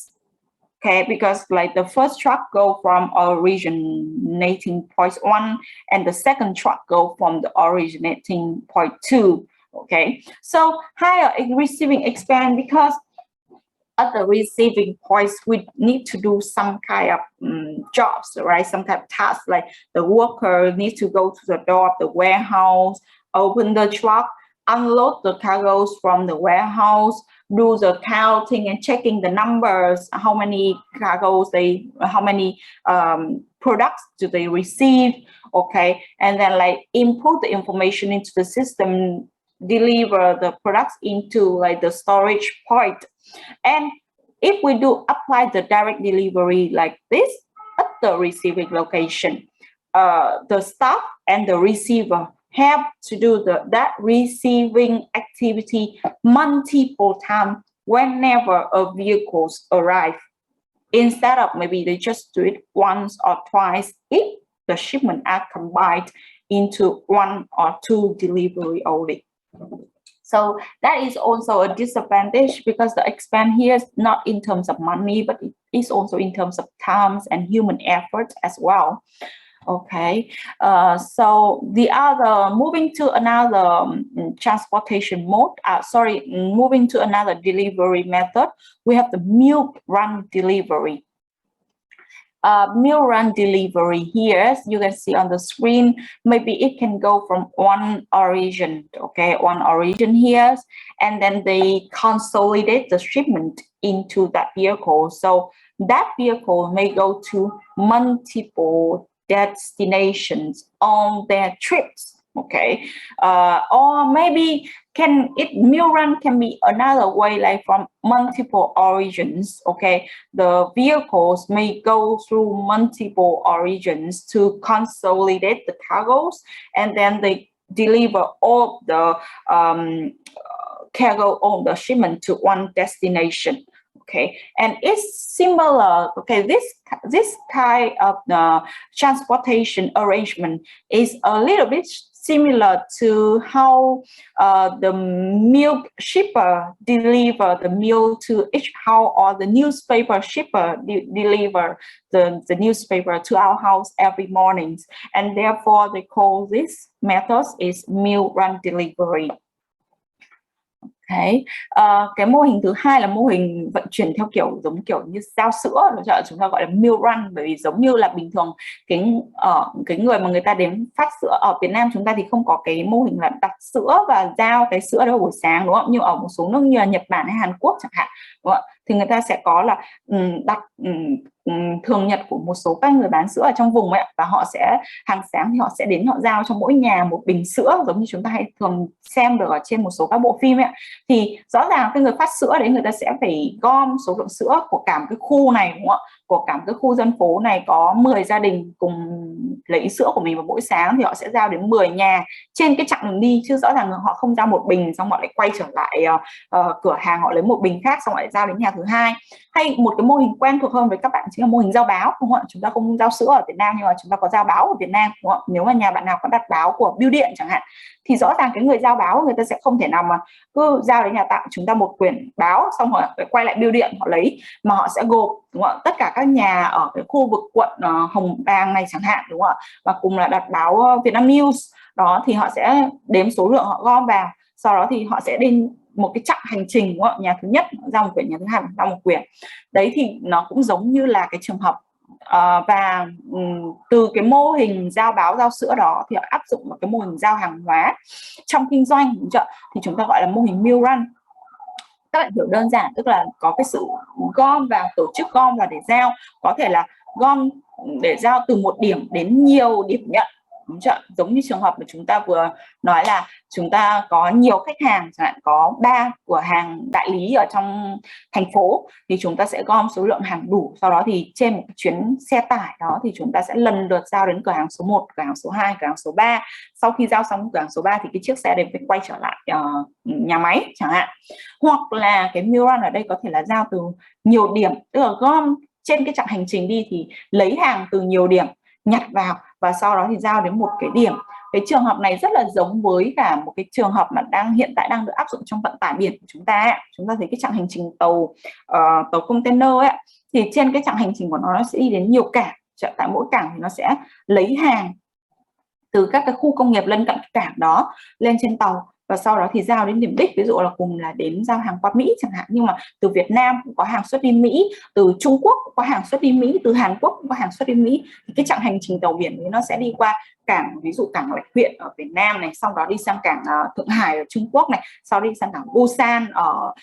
Okay, because like the first truck go from originating point 1 and the second truck go from the originating point 2. Okay, so higher receiving expense because at the receiving points, we need to do some kind of jobs, right? Some kind of tasks, like the worker needs to go to the door of the warehouse, open the truck, unload the cargoes from the warehouse, do the counting and checking the numbers, how many cargoes how many products do they receive, okay? And then like input the information into the system, deliver the products into like the storage point. And if we do apply the direct delivery like this at the receiving location, the staff and the receiver have to do that receiving activity multiple times whenever a vehicle arrives, instead of maybe they just do it once or twice if the shipment are combined into 1 or 2 delivery only. So that is also a disadvantage, because the expense here is not in terms of money, but it is also in terms of times and human effort as well. Okay, so the other, moving to another transportation mode, moving to another delivery method, we have the milk run delivery. Milk run delivery here, you can see on the screen, maybe it can go from one origin, okay, one origin here, and then they consolidate the shipment into that vehicle. So that vehicle may go to multiple destinations on their trips, okay, or maybe milk run can be another way, like from multiple origins, okay. The vehicles may go through multiple origins to consolidate the cargoes, and then they deliver all the cargo on the shipment to one destination. Okay, and it's similar. Okay, this kind of transportation arrangement is a little bit similar to how the milk shipper deliver the milk to each house, or the newspaper shipper deliver the newspaper to our house every morning, and therefore they call this method is milk run delivery. Đấy, cái mô hình thứ hai là mô hình vận chuyển theo kiểu giống kiểu như giao sữa, chúng ta gọi là milk run, bởi vì giống như là bình thường cái người mà người ta đến phát sữa ở Việt Nam chúng ta thì không có cái mô hình là đặt sữa và giao cái sữa đó buổi sáng, đúng không? Nhưng ở một số nước như là Nhật Bản hay Hàn Quốc chẳng hạn, đúng không? Thì người ta sẽ có là đặt thường nhật của một số các người bán sữa ở trong vùng ấy, và họ sẽ hàng sáng thì họ sẽ đến, họ giao cho mỗi nhà một bình sữa, giống như chúng ta hay thường xem được ở trên một số các bộ phim ấy. Thì rõ ràng cái người phát sữa đấy, người ta sẽ phải gom số lượng sữa của cả một cái khu này, đúng không ạ? Của cả một cái khu dân phố này có 10 gia đình cùng lấy sữa của mình vào mỗi sáng, thì họ sẽ giao đến 10 nhà trên cái chặng đường đi, chứ rõ ràng họ không giao một bình xong họ lại quay trở lại cửa hàng họ lấy một bình khác xong lại giao đến nhà thứ hai. Hay một cái mô hình quen thuộc hơn với các bạn chính là mô hình giao báo, đúng không ạ? Chúng ta không giao sữa ở Việt Nam nhưng mà chúng ta có giao báo ở Việt Nam, đúng không ạ? Nếu mà nhà bạn nào có đặt báo của bưu điện chẳng hạn, thì rõ ràng cái người giao báo người ta sẽ không thể nào mà cứ giao đến nhà tặng chúng ta một quyển báo xong họ quay lại bưu điện họ lấy, mà họ sẽ gộp, đúng không ạ? Tất cả các nhà ở cái khu vực quận Hồng Bàng này chẳng hạn, đúng không ạ? Và cùng là đặt báo Vietnam News đó, thì họ sẽ đếm số lượng họ gom vào, sau đó thì họ sẽ đi một cái chặng hành trình, đúng không ạ? Nhà thứ nhất giao một quyển, nhà thứ hai giao một quyển. Đấy thì nó cũng giống như là cái trường hợp và từ cái mô hình giao báo giao sữa đó thì họ áp dụng vào cái mô hình giao hàng hóa trong kinh doanh, thì chúng ta gọi là mô hình milk run. Các bạn hiểu đơn giản, tức là có cái sự gom vào, tổ chức gom vào để giao, có thể là gom để giao từ một điểm đến nhiều điểm nhận, đúng chưa? Giống như trường hợp mà chúng ta vừa nói là chúng ta có nhiều khách hàng, chẳng hạn có 3 cửa hàng đại lý ở trong thành phố, thì chúng ta sẽ gom số lượng hàng đủ, sau đó thì trên một chuyến xe tải đó thì chúng ta sẽ lần lượt giao đến cửa hàng số 1, cửa hàng số 2, cửa hàng số 3. Sau khi giao xong cửa hàng số 3 thì cái chiếc xe đấy phải quay trở lại nhà máy chẳng hạn. Hoặc là cái milk run ở đây có thể là giao từ nhiều điểm, tức là gom trên cái chặng hành trình đi thì lấy hàng từ nhiều điểm, nhặt vào và sau đó thì giao đến một cái điểm. Cái trường hợp này rất là giống với cả một cái trường hợp mà hiện tại đang được áp dụng trong vận tải biển của chúng ta ấy. Chúng ta thấy cái chặng hành trình tàu container ấy, thì trên cái chặng hành trình của nó sẽ đi đến nhiều cảng. Tại mỗi cảng thì nó sẽ lấy hàng từ các cái khu công nghiệp lân cận cảng đó lên trên tàu và sau đó thì giao đến điểm đích, ví dụ là cùng là đến giao hàng qua Mỹ chẳng hạn, nhưng mà từ Việt Nam cũng có hàng xuất đi Mỹ, từ Trung Quốc cũng có hàng xuất đi Mỹ, từ Hàn Quốc cũng có hàng xuất đi Mỹ. Thì cái chặng hành trình tàu biển ấy nó sẽ đi qua cảng, ví dụ cảng Lạch Huyện ở Việt Nam này, sau đó đi sang cảng Thượng Hải ở Trung Quốc này, sau đi sang cảng Busan ở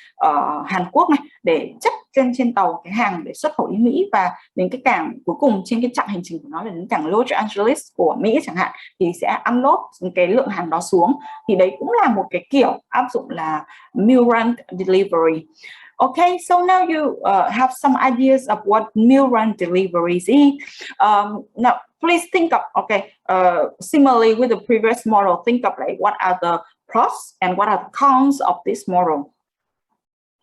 Hàn Quốc này, để chất trên tàu cái hàng để xuất khẩu đi Mỹ, và đến cái cảng cuối cùng trên cái chặng hành trình của nó là đến cảng Los Angeles của Mỹ chẳng hạn, thì sẽ unload cái lượng hàng đó xuống. Thì đấy cũng là một cái kiểu áp dụng là meal run delivery. Okay, so now you have some ideas of what meal run deliveries is. Now, please think of, similarly with the previous model, think of like what are the pros and what are the cons of this model.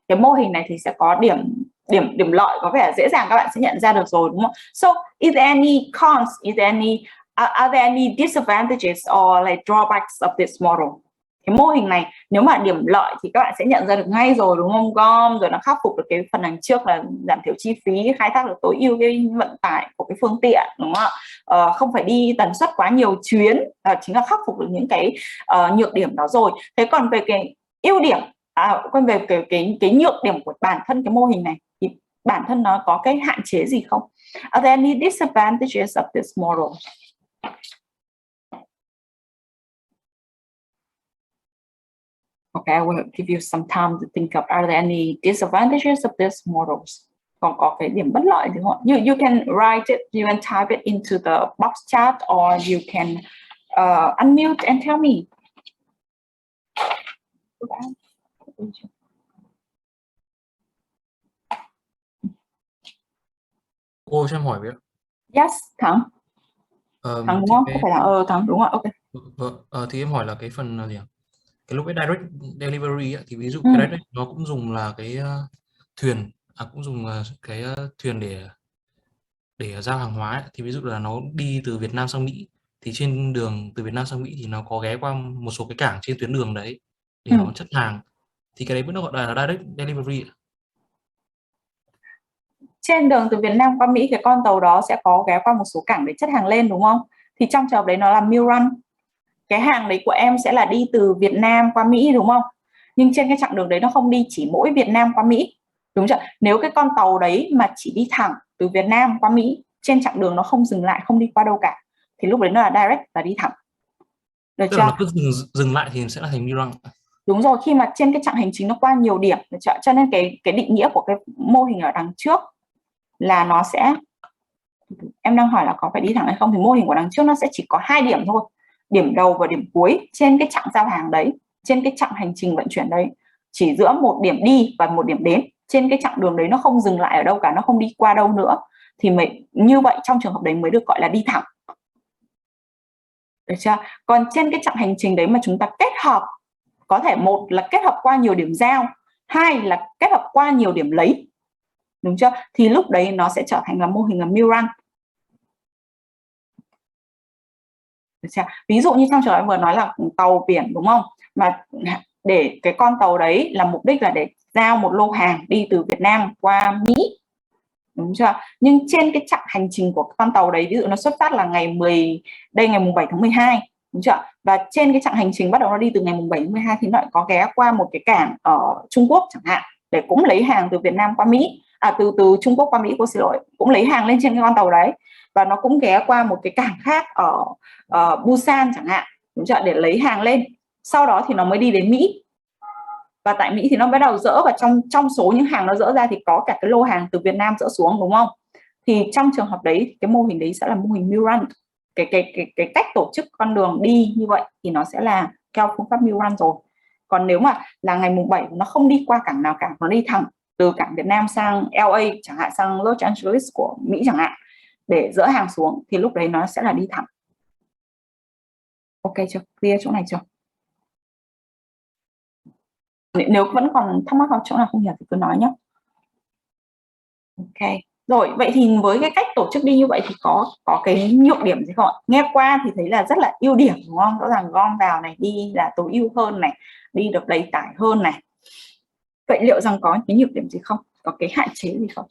Cái mô hình này thì sẽ có điểm lợi, có vẻ dễ dàng các bạn sẽ nhận ra được rồi, đúng không? So, is there any cons? Are there any disadvantages or like drawbacks of this model? Cái mô hình này nếu mà điểm lợi thì các bạn sẽ nhận ra được ngay rồi, đúng không? Gom rồi nó khắc phục được cái phần đằng trước là giảm thiểu chi phí, khai thác được tối ưu cái vận tải của cái phương tiện, đúng không ạ? Không phải đi tần suất quá nhiều chuyến, chính là khắc phục được những cái nhược điểm đó rồi. Thế còn về cái ưu điểm, còn về cái nhược điểm của bản thân cái mô hình này thì bản thân nó có cái hạn chế gì không? Are there any disadvantages of this model? Okay, I will give you some time to think of, are there any disadvantages of this models? Còn có cái điểm bất lợi gì không? You can write it, you can type it into the box chat, or you can unmute and tell me. Cô cho em hỏi với ạ. Yes, Thắng. Thắng đúng không? Có phải là Thắng đúng không? Ok. Thì em hỏi là cái phần gì ạ? Cái lúc cái direct delivery ấy, thì ví dụ cái đấy nó cũng dùng là cái thuyền, cũng dùng cái thuyền để giao hàng hóa ấy. Thì ví dụ là nó đi từ Việt Nam sang Mỹ, thì trên đường từ Việt Nam sang Mỹ thì nó có ghé qua một số cái cảng trên tuyến đường đấy để nó chất hàng, thì cái đấy vẫn gọi là direct delivery. Trên đường từ Việt Nam qua Mỹ, cái con tàu đó sẽ có ghé qua một số cảng để chất hàng lên, đúng không? Thì trong trường hợp đấy nó là meal run. Cái hàng đấy của em sẽ là đi từ Việt Nam qua Mỹ, đúng không? Nhưng trên cái chặng đường đấy nó không đi chỉ mỗi Việt Nam qua Mỹ, đúng chưa? Nếu cái con tàu đấy mà chỉ đi thẳng từ Việt Nam qua Mỹ, trên chặng đường nó không dừng lại, không đi qua đâu cả, thì lúc đấy nó là direct, là đi thẳng. Được chưa? Nó cứ dừng lại thì sẽ là thành meal run. Đúng rồi, khi mà trên cái chặng hành trình nó qua nhiều điểm, cho nên cái định nghĩa của cái mô hình ở đằng trước là nó sẽ, em đang hỏi là có phải đi thẳng hay không, thì mô hình của đằng trước nó sẽ chỉ có 2 điểm thôi, điểm đầu và điểm cuối trên cái chặng giao hàng đấy, trên cái chặng hành trình vận chuyển đấy, chỉ giữa một điểm đi và một điểm đến, trên cái chặng đường đấy nó không dừng lại ở đâu cả, nó không đi qua đâu nữa, thì như vậy trong trường hợp đấy mới được gọi là đi thẳng. Được chưa? Còn trên cái chặng hành trình đấy mà chúng ta kết hợp, có thể một là kết hợp qua nhiều điểm giao, hai là kết hợp qua nhiều điểm lấy, đúng chưa? Thì lúc đấy nó sẽ trở thành là mô hình là meal run. Được chưa? Ví dụ như trong trường hợp vừa nói là tàu biển, đúng không? Mà để cái con tàu đấy là mục đích là để giao một lô hàng đi từ Việt Nam qua Mỹ, đúng chưa? Nhưng trên cái chặng hành trình của con tàu đấy, ví dụ nó xuất phát là ngày 7 tháng 12, đúng chưa? Và trên cái chặng hành trình bắt đầu nó đi từ ngày 7 tháng 12 thì nó lại có ghé qua một cái cảng ở Trung Quốc chẳng hạn, để cũng lấy hàng từ Việt Nam qua Mỹ, từ Trung Quốc qua Mỹ, cô xin lỗi, cũng lấy hàng lên trên cái con tàu đấy, và nó cũng ghé qua một cái cảng khác ở Busan chẳng hạn, đúng chưa? Để lấy hàng lên, sau đó thì nó mới đi đến Mỹ. Và tại Mỹ thì nó bắt đầu dỡ, và trong số những hàng nó dỡ ra thì có cả cái lô hàng từ Việt Nam dỡ xuống, đúng không? Thì trong trường hợp đấy, cái mô hình đấy sẽ là mô hình meal run. Cái cách tổ chức con đường đi như vậy thì nó sẽ là theo phương pháp meal run rồi. Còn nếu mà là ngày mùng 7 nó không đi qua cảng nào cả, nó đi thẳng từ cảng Việt Nam sang LA chẳng hạn, sang Los Angeles của Mỹ chẳng hạn, để dỡ hàng xuống, thì lúc đấy nó sẽ là đi thẳng. Ok chưa? Clear chỗ này chưa? Nếu vẫn còn thắc mắc vào chỗ nào không hiểu thì cứ nói nhé. Ok. Rồi, vậy thì với cái cách tổ chức đi như vậy thì có cái nhược điểm gì không ạ? Nghe qua thì thấy là rất là ưu điểm, đúng không? Rõ ràng gom vào này, đi là tối ưu hơn này, đi được đầy tải hơn này. Vậy liệu rằng có cái nhược điểm gì không? Có cái hạn chế gì không?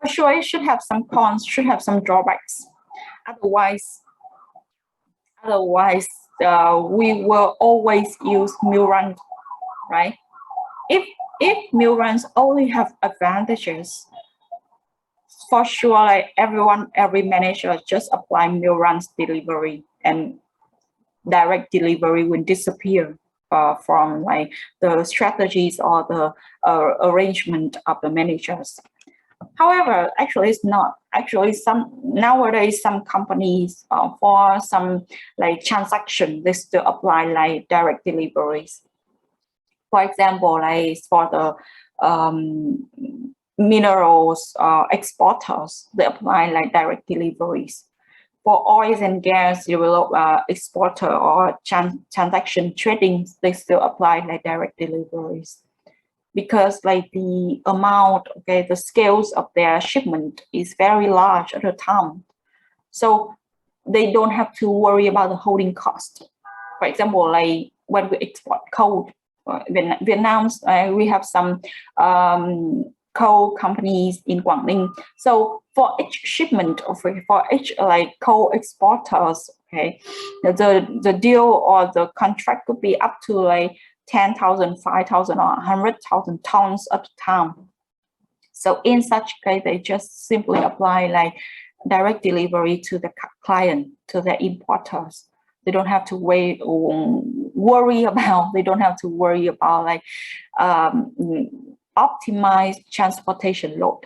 For sure, it should have some cons, should have some drawbacks. Otherwise, we will always use meal run, right? If meal runs only have advantages, for sure, like every manager just apply meal runs delivery, and direct delivery will disappear from like the strategies or the arrangement of the managers. However, actually it's not. Actually, nowadays some companies for some like transaction, they still apply like direct deliveries. For example, like for the minerals exporters, they apply like direct deliveries. For oils and gas exporter or transaction trading, they still apply like direct deliveries, because like the amount, okay, the scales of their shipment is very large at a time, so they don't have to worry about the holding cost. For example, like when we export coal, Vietnam, we have some coal companies in Quảng Ninh. So for each shipment of for each like coal exporters, okay, the deal or the contract could be up to like 10,000, 5,000, or 100,000 tons at a time. So in such case, they just simply apply like direct delivery to the client, to the importers. They don't have to worry about like optimize transportation load.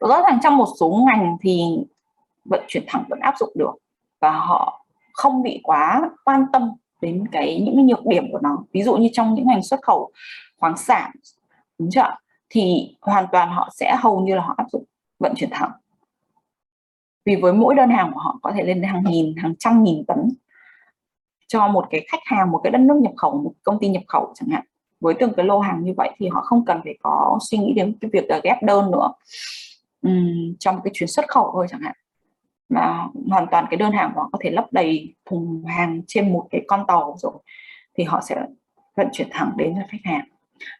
Rõ ràng trong một số ngành thì vận chuyển thẳng vẫn áp dụng được và họ không bị quá quan tâm đến những cái nhược điểm của nó. Ví dụ như trong những ngành xuất khẩu khoáng sản, đúng chưa? Thì hoàn toàn họ sẽ hầu như là họ áp dụng vận chuyển thẳng. Vì với mỗi đơn hàng của họ có thể lên đến hàng nghìn, hàng trăm nghìn tấn cho một cái khách hàng, một cái đất nước nhập khẩu, một công ty nhập khẩu chẳng hạn. Với từng cái lô hàng như vậy thì họ không cần phải có suy nghĩ đến cái việc là ghép đơn nữa trong cái chuyến xuất khẩu thôi chẳng hạn, mà hoàn toàn cái đơn hàng của họ có thể lấp đầy thùng hàng trên một cái con tàu rồi thì họ sẽ vận chuyển thẳng đến cho khách hàng.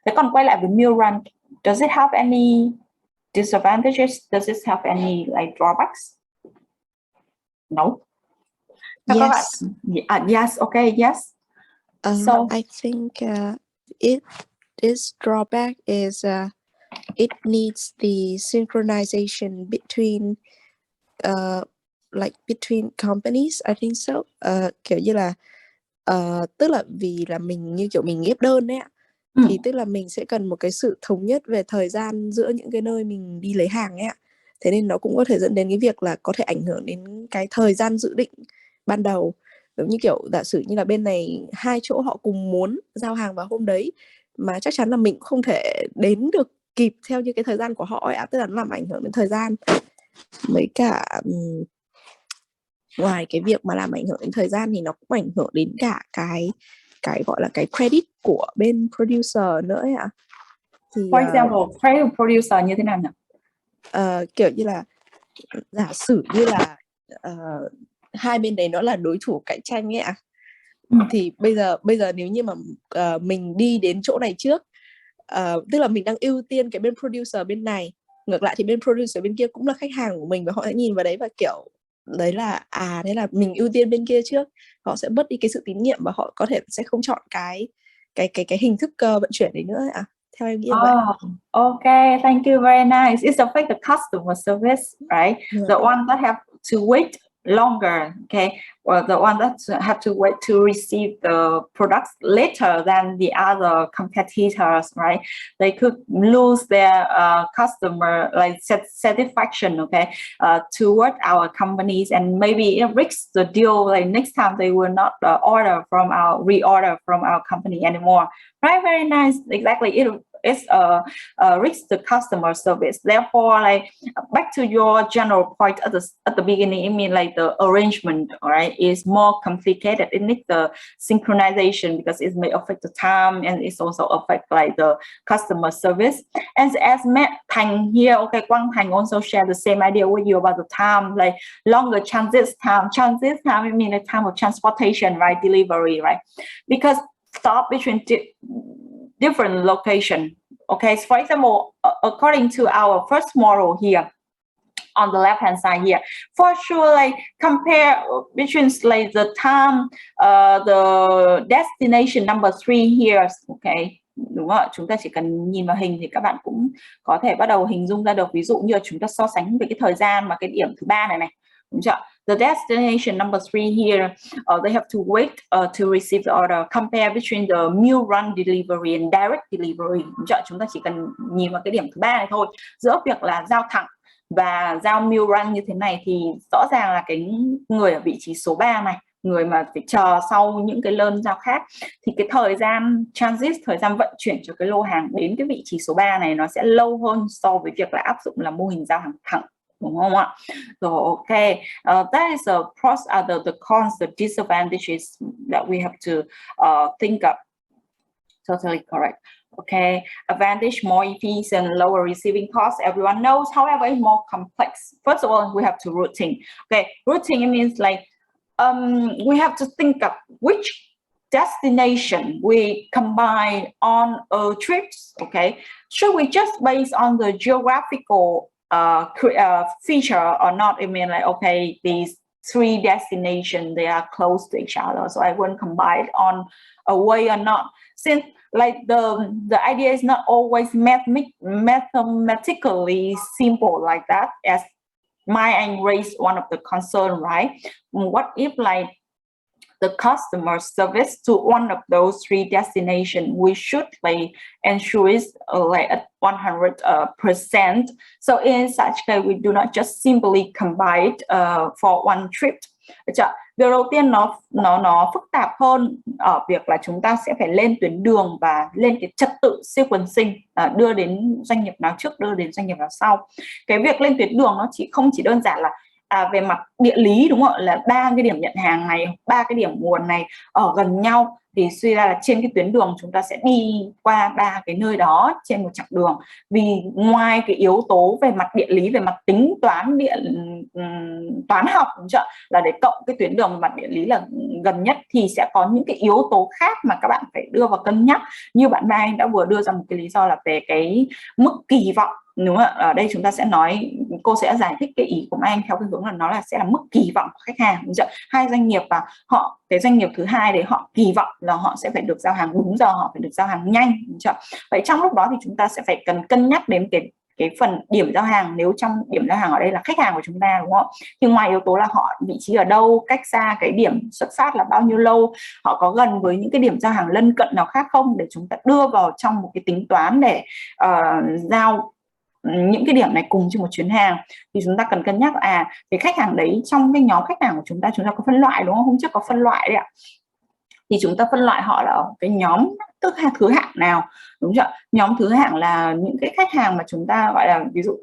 Thế còn quay lại với meal run, does it have any disadvantages? Does it have any like drawbacks? No. Yes. Yes. Okay. Yes. So I think its drawback is it needs the synchronization between between companies. I think so. Kiểu như là tức là vì là mình như kiểu mình ghép đơn ấy ạ, thì tức là mình sẽ cần một cái sự thống nhất về thời gian giữa những cái nơi mình đi lấy hàng ấy ạ. Thế nên nó cũng có thể dẫn đến cái việc là có thể ảnh hưởng đến cái thời gian dự định ban đầu. Giống như kiểu giả sử như là bên này hai chỗ họ cùng muốn giao hàng vào hôm đấy, mà chắc chắn là mình không thể đến được kịp theo như cái thời gian của họ ấy ạ, tức là nó làm ảnh hưởng đến thời gian. Mấy cả ngoài cái việc mà làm ảnh hưởng đến thời gian thì nó cũng ảnh hưởng đến cả cái gọi là cái credit của bên producer nữa ấy ạ. Thì for example, credit producer như thế nào nhỉ? Kiểu như là giả sử như là hai bên đấy nó là đối thủ cạnh tranh ấy ạ. Thì bây giờ nếu như mà mình đi đến chỗ này trước, tức là mình đang ưu tiên cái bên producer bên này, ngược lại thì bên producer bên kia cũng là khách hàng của mình, và họ sẽ nhìn vào đấy và kiểu đấy là thế là mình ưu tiên bên kia trước, họ sẽ mất đi cái sự tín nhiệm và họ có thể sẽ không chọn cái hình thức vận chuyển đấy nữa ạ. Theo em nghĩ vậy. Okay, thank you, very nice. It's affect the customer service, right? The one that have to wait longer, okay, or the one that have to wait to receive the products later than the other competitors, right? They could lose their customer like satisfaction, okay, toward our companies, and maybe it risks the deal. Like next time they will not reorder from our company anymore, right? Very nice. Exactly. It's a risk to customer service. Therefore, like back to your general point at the beginning, I mean like the arrangement, right, is more complicated. It needs the synchronization because it may affect the time, and it's also affect like the customer service. And as Thành here, okay, Quang Thành also share the same idea with you about the time, like longer transit time. Transit time, I mean the time of transportation, right, delivery, right, because stop between different location. Okay, so for example, according to our first model here on the left hand side here, for sure, like compare between like the time, the destination number 3 here, okay, đúng không ạ? Chúng ta chỉ cần nhìn vào hình thì các bạn cũng có thể bắt đầu hình dung ra được. Ví dụ như là chúng ta so sánh với cái thời gian mà cái điểm thứ 3 này, đúng chưa? The destination number 3 here, they have to wait to receive the order. Compare between the meal run delivery and direct delivery. Đúng chưa? Chúng ta chỉ cần nhìn vào cái điểm thứ 3 này thôi. Giữa việc là giao thẳng và giao meal run như thế này thì rõ ràng là cái người ở vị trí số 3 này, người mà phải chờ sau những cái đơn giao khác, thì cái thời gian transit, thời gian vận chuyển cho cái lô hàng đến cái vị trí số 3 này nó sẽ lâu hơn so với việc là áp dụng là mô hình giao hàng thẳng, đúng không ạ? Rồi, ok, that is the pros, the cons, the disadvantages that we have to think of. Totally correct. Okay, advantage, more efficient, lower receiving costs, everyone knows. However, it's more complex. First of all, we have to routing. Okay, routing means like we have to think of which destination we combine on a trips. Okay, should we just base on the geographical feature or not? I mean, like, okay, these 3 destinations, they are close to each other, so I won't combine it on a way or not. Since like the idea is not always mathematically simple like that, as Mai Anh raised one of the concern, right? What if like the customer service to one of those 3 destinations, we should like ensure is like at 100%. So in such case, we do not just simply combine it for one trip. Điều đầu tiên nó phức tạp hơn ở việc là chúng ta sẽ phải lên tuyến đường và lên cái trật tự sequencing, đưa đến doanh nghiệp nào trước, đưa đến doanh nghiệp nào sau. Cái việc lên tuyến đường nó không chỉ đơn giản là về mặt địa lý, đúng không ạ, là 3 cái điểm nhận hàng này, 3 cái điểm nguồn này ở gần nhau, thì suy ra là trên cái tuyến đường chúng ta sẽ đi qua 3 cái nơi đó trên một chặng đường. Vì ngoài cái yếu tố về mặt địa lý, về mặt tính toán toán học, đúng chưa, là để cộng cái tuyến đường về mặt địa lý là gần nhất, thì sẽ có những cái yếu tố khác mà các bạn phải đưa vào cân nhắc. Như bạn Mai đã vừa đưa ra một cái lý do là về cái mức kỳ vọng, đúng không ạ? Ở đây chúng ta sẽ nói, cô sẽ giải thích cái ý của Mai Anh theo cái hướng là nó sẽ là mức kỳ vọng của khách hàng, đúng chưa? Hai doanh nghiệp và cái doanh nghiệp thứ hai đấy họ kỳ vọng là họ sẽ phải được giao hàng đúng giờ, họ phải được giao hàng nhanh, đúng chưa? Vậy trong lúc đó thì chúng ta sẽ phải cần cân nhắc đến cái phần điểm giao hàng. Nếu trong điểm giao hàng ở đây là khách hàng của chúng ta, đúng không? Thì ngoài yếu tố là họ vị trí ở đâu, cách xa cái điểm xuất phát là bao nhiêu lâu, họ có gần với những cái điểm giao hàng lân cận nào khác không, để chúng ta đưa vào trong một cái tính toán để giao những cái điểm này cùng trên một chuyến hàng. Thì chúng ta cần cân nhắc cái khách hàng đấy, trong cái nhóm khách hàng của chúng ta có phân loại, đúng không? Hôm trước có phân loại đấy ạ. Thì chúng ta phân loại họ là ở cái nhóm thứ hạng nào, đúng chưa? Nhóm thứ hạng là những cái khách hàng mà chúng ta gọi là, ví dụ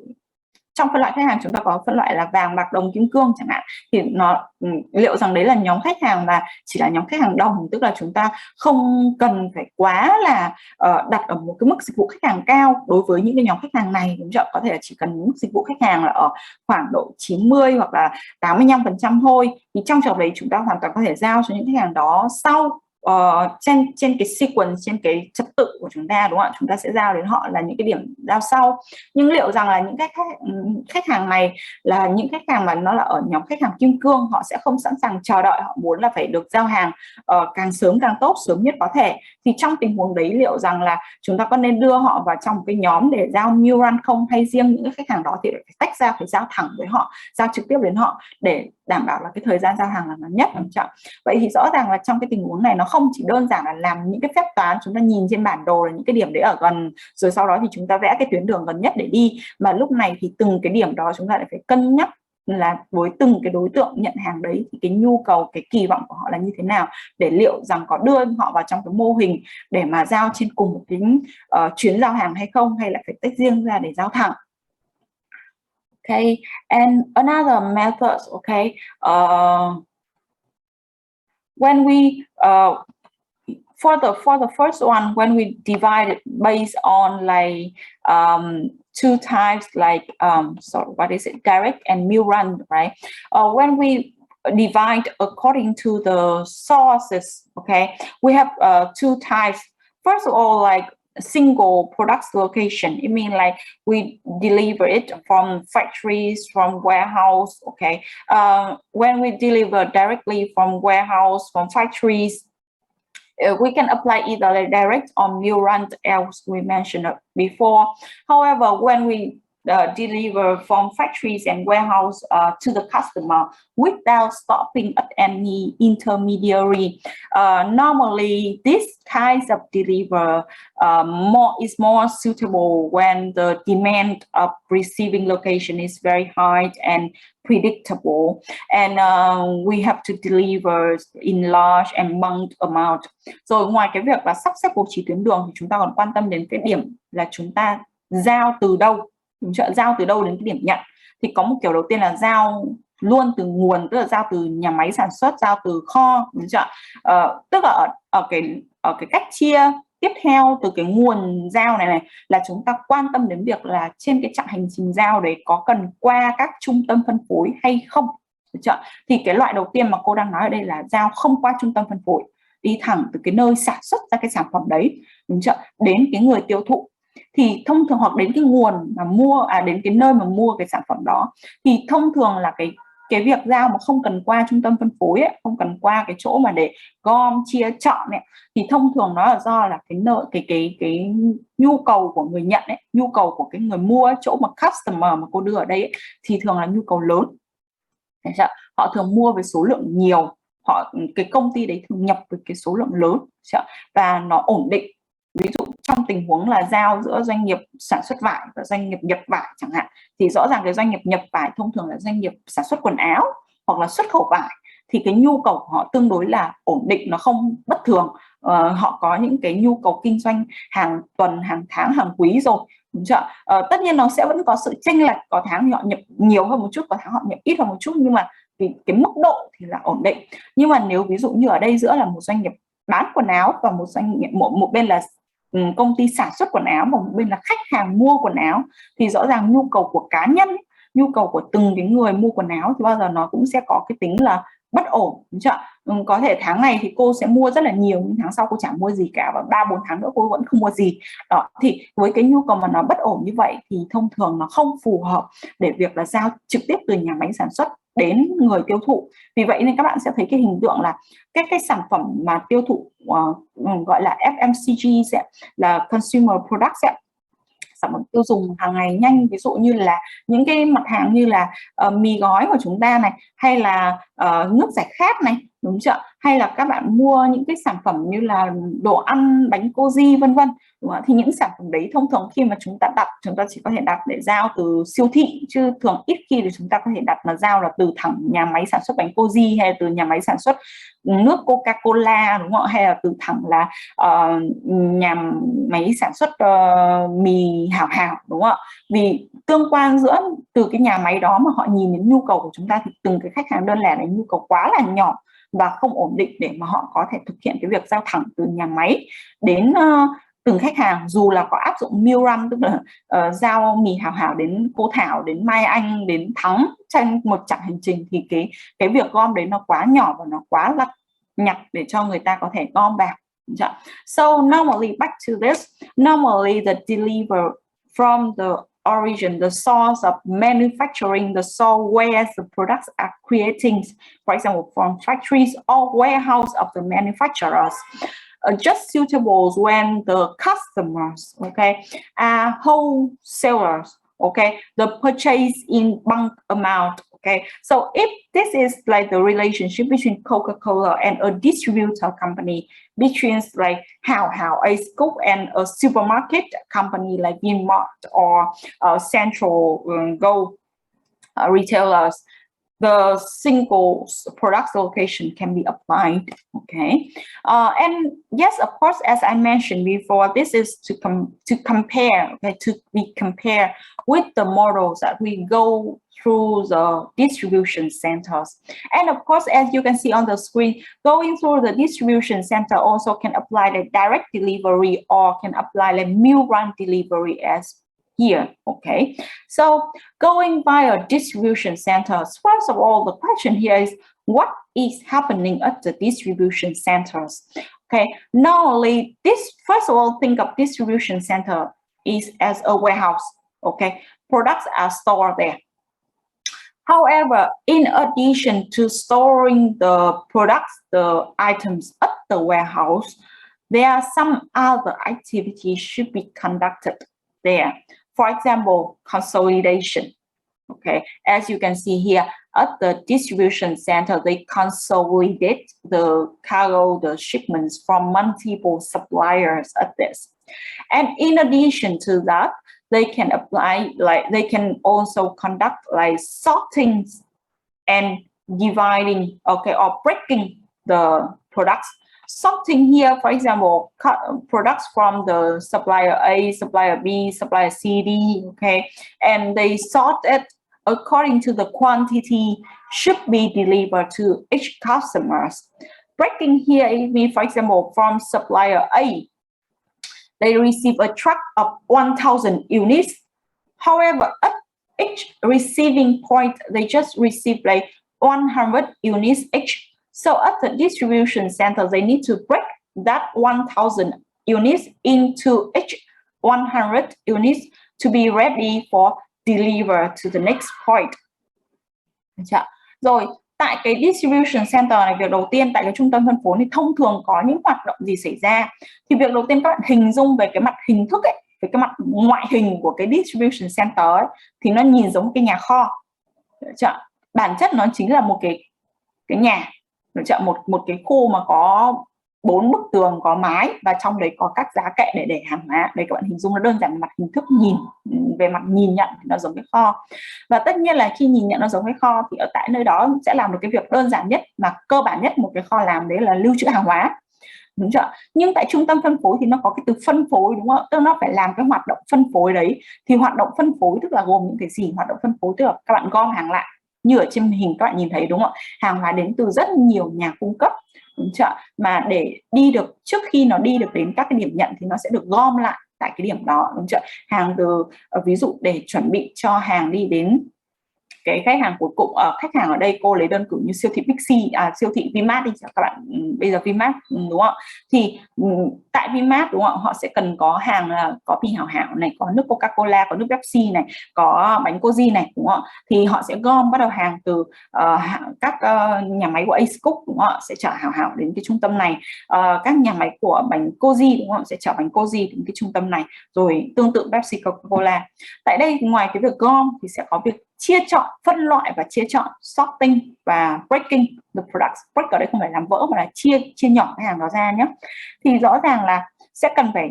trong phân loại khách hàng chúng ta có phân loại là vàng, bạc, đồng, kim cương chẳng hạn, thì nó liệu rằng đấy là nhóm khách hàng mà chỉ là nhóm khách hàng đồng, tức là chúng ta không cần phải quá là đặt ở một cái mức dịch vụ khách hàng cao đối với những cái nhóm khách hàng này, đúng chưa? Có thể là chỉ cần mức dịch vụ khách hàng là ở khoảng độ 90 hoặc là 85% thôi. Thì trong trường hợp đấy chúng ta hoàn toàn có thể giao cho những khách hàng đó sau trên cái sequence, trên cái trật tự của chúng ta, đúng không ạ? Chúng ta sẽ giao đến họ là những cái điểm giao sau. Nhưng liệu rằng là những khách hàng này là những khách hàng mà nó là ở nhóm khách hàng kim cương, họ sẽ không sẵn sàng chờ đợi, họ muốn là phải được giao hàng càng sớm càng tốt, sớm nhất có thể. Thì trong tình huống đấy liệu rằng là chúng ta có nên đưa họ vào trong một cái nhóm để giao meal run không, hay riêng những cái khách hàng đó thì phải tách ra, phải giao thẳng với họ, giao trực tiếp đến họ để đảm bảo là cái thời gian giao hàng là ngắn nhất, đúng không? Vậy thì rõ ràng là trong cái tình huống này nó không chỉ đơn giản là làm những cái phép toán, chúng ta nhìn trên bản đồ là những cái điểm đấy ở gần, rồi sau đó thì chúng ta vẽ cái tuyến đường gần nhất để đi, mà lúc này thì từng cái điểm đó chúng ta lại phải cân nhắc là với từng cái đối tượng nhận hàng đấy thì cái nhu cầu, cái kỳ vọng của họ là như thế nào, để liệu rằng có đưa họ vào trong cái mô hình để mà giao trên cùng một cái chuyến giao hàng hay không, hay là phải tách riêng ra để giao thẳng. Okay, and another method, okay, when we for the first one, when we divide it based on like 2 types, like so what is it, direct and meal run, right? When we divide according to the sources, okay, we have 2 types. First of all, like single product location. It means like we deliver it from factories, from warehouse. Okay, when we deliver directly from warehouse, from factories, we can apply either like direct or meal run, as we mentioned before. However, when we deliver from factories and warehouse to the customer without stopping at any intermediary, normally this kind of deliver is more suitable when the demand of receiving location is very high and predictable, and we have to deliver in large and bulk amount. Rồi ngoài cái việc là sắp xếp bố trí tuyến đường thì chúng ta còn quan tâm đến cái điểm là chúng ta giao từ đâu, giao từ đâu đến cái điểm nhận. Thì có một kiểu đầu tiên là giao luôn từ nguồn, tức là giao từ nhà máy sản xuất, giao từ kho, đúng chưa? Tức là ở cái cách chia tiếp theo từ cái nguồn giao này là chúng ta quan tâm đến việc là trên cái chặng hành trình giao đấy có cần qua các trung tâm phân phối hay không, được chưa? Thì cái loại đầu tiên mà cô đang nói ở đây là giao không qua trung tâm phân phối, đi thẳng từ cái nơi sản xuất ra cái sản phẩm đấy, đúng chưa, đến cái người tiêu thụ. Thì thông thường hoặc đến cái nguồn mà mua, đến cái nơi mà mua cái sản phẩm đó, thì thông thường là cái việc giao mà không cần qua trung tâm phân phối ấy, không cần qua cái chỗ mà để gom chia chọn ấy, thì thông thường nó là do là cái nhu cầu của người nhận ấy, nhu cầu của cái người mua ấy, chỗ mà customer mà cô đưa ở đây ấy, thì thường là nhu cầu lớn. Họ thường mua với số lượng nhiều, cái công ty đấy thường nhập với cái số lượng lớn và nó ổn định. Ví dụ trong tình huống là giao giữa doanh nghiệp sản xuất vải và doanh nghiệp nhập vải chẳng hạn, thì rõ ràng cái doanh nghiệp nhập vải thông thường là doanh nghiệp sản xuất quần áo hoặc là xuất khẩu vải, thì cái nhu cầu của họ tương đối là ổn định, nó không bất thường. Họ có những cái nhu cầu kinh doanh hàng tuần, hàng tháng, hàng quý rồi, đúng chưa? Tất nhiên nó sẽ vẫn có sự chênh lệch, có tháng thì họ nhập nhiều hơn một chút, có tháng họ nhập ít hơn một chút, nhưng mà vì cái mức độ thì là ổn định. Nhưng mà nếu ví dụ như ở đây giữa là một doanh nghiệp bán quần áo và một doanh nghiệp, một bên là công ty sản xuất quần áo và một bên là khách hàng mua quần áo, thì rõ ràng nhu cầu của cá nhân, nhu cầu của từng cái người mua quần áo thì bao giờ nó cũng sẽ có cái tính là bất ổn, đúng chưa? Có thể tháng này thì cô sẽ mua rất là nhiều, nhưng tháng sau cô chẳng mua gì cả, và 3-4 tháng nữa cô vẫn không mua gì. Đó, thì với cái nhu cầu mà nó bất ổn như vậy thì thông thường nó không phù hợp để việc là giao trực tiếp từ nhà máy sản xuất đến người tiêu thụ. Vì vậy nên các bạn sẽ thấy cái hình tượng là cái sản phẩm mà tiêu thụ gọi là FMCG là consumer products, sản phẩm tiêu dùng hàng ngày nhanh, ví dụ như là những cái mặt hàng như là mì gói của chúng ta này, hay là nước giải khát này, đúng chưa? Hay là các bạn mua những cái sản phẩm như là đồ ăn, bánh cozy vân vân, thì những sản phẩm đấy thông thường khi mà chúng ta đặt, chúng ta chỉ có thể đặt để giao từ siêu thị, chứ thường ít khi thì chúng ta có thể đặt là giao là từ thẳng nhà máy sản xuất bánh cozy, hay là từ nhà máy sản xuất nước Coca-Cola, đúng không? Hay là từ thẳng là nhà máy sản xuất mì Hảo Hảo, đúng không? Vì tương quan giữa từ cái nhà máy đó mà họ nhìn đến nhu cầu của chúng ta, thì từng cái khách hàng đơn lẻ này nhu cầu quá là nhỏ và không ổn định để mà họ có thể thực hiện cái việc giao thẳng từ nhà máy đến từng khách hàng, dù là có áp dụng meal run, tức là giao mì Hảo Hảo đến cô Thảo, đến Mai Anh, đến Thắng trong một chặng hành trình, thì cái việc gom đấy nó quá nhỏ và nó quá lặt nhặt để cho người ta có thể gom vào. So normally, back to this, normally the deliver from the origin, the source of manufacturing, the source where the products are creating, for example, from factories or warehouse of the manufacturers, just suitable when the customers, okay, are wholesalers, okay, the purchase in bulk amount, okay. So if this is like the relationship between Coca-Cola and a distributor company, between like Hảo Hảo, a scoop, and a supermarket company like Vinmart or Central Go retailers, the single product location can be applied, okay. And yes, of course, as I mentioned before, this is to compare, okay, to be compared with the models that we go through the distribution centers. And of course, as you can see on the screen, going through the distribution center also can apply the direct delivery or can apply the meal run delivery as here, okay. So going via distribution centers, first of all, the question here is, what is happening at the distribution centers? Okay, not only this, first of all, think of distribution center is as a warehouse. Okay, products are stored there. However, in addition to storing the products, the items at the warehouse, there are some other activities should be conducted there. For example, consolidation. Okay, as you can see here, at the distribution center, they consolidate the cargo, the shipments from multiple suppliers at this. And in addition to that, they can apply, like they can also conduct like sorting and dividing, okay, or breaking the products. Sorting here, for example, products from the supplier A, supplier B, supplier C, D, okay, and they sort it according to the quantity should be delivered to each customers. Breaking here, it means, for example, from supplier A, they receive a truck of 1,000 units. However, at each receiving point, they just receive like 100 units each. So at the distribution center, they need to break that 1,000 units into each 100 units to be ready for deliver to the next point. Rồi, tại cái distribution center này, việc đầu tiên tại cái trung tâm phân phối thì thông thường có những hoạt động gì xảy ra? Thì việc đầu tiên các bạn hình dung về cái mặt hình thức ấy, về cái mặt ngoại hình của cái distribution center ấy, thì nó nhìn giống cái nhà kho. Bản chất nó chính là một cái nhà, một cái khu mà có 4 bức tường, có mái và trong đấy có các giá kệ để để hàng hóa. Đây các bạn hình dung nó đơn giản về mặt hình thức, nhìn về mặt nhìn nhận thì nó giống cái kho. Và tất nhiên là khi nhìn nhận nó giống cái kho thì ở tại nơi đó sẽ làm được cái việc đơn giản nhất mà cơ bản nhất một cái kho làm, đấy là lưu trữ hàng hóa. Đúng chưa? Nhưng tại trung tâm phân phối thì nó có cái từ phân phối, đúng không? Tức là nó phải làm cái hoạt động phân phối đấy. Thì hoạt động phân phối tức là gồm những cái gì? Hoạt động phân phối tức là các bạn gom hàng lại như ở trên hình các bạn nhìn thấy, đúng không? Hàng hóa đến từ rất nhiều nhà cung cấp, đúng chưa? Mà để đi được, trước khi nó đi được đến các cái điểm nhận thì nó sẽ được gom lại tại cái điểm đó, đúng chưa? Hàng từ ví dụ để chuẩn bị cho hàng đi đến cái khách hàng cuối cùng, khách hàng ở đây cô lấy đơn cử như siêu thị Bixi, siêu thị Vinmart đi các bạn, bây giờ Vinmart, đúng không? Thì tại Vinmart, đúng không? Họ sẽ cần có hàng là có pin Hảo Hảo này, có nước Coca-Cola, có nước Pepsi này, có bánh Cozy này, đúng không? Thì họ sẽ gom bắt đầu hàng từ các nhà máy của Ace Cook, đúng không? Sẽ chở Hảo Hảo đến cái trung tâm này. Các nhà máy của bánh Cozy, đúng không? Sẽ chở bánh Cozy đến cái trung tâm này. Rồi tương tự Pepsi, Coca-Cola. Tại đây ngoài cái việc gom thì sẽ có việc chia chọn, phân loại và chia chọn, sorting và breaking the products. Break ở đây không phải làm vỡ mà là chia nhỏ cái hàng đó ra nhé. Thì rõ ràng là sẽ cần phải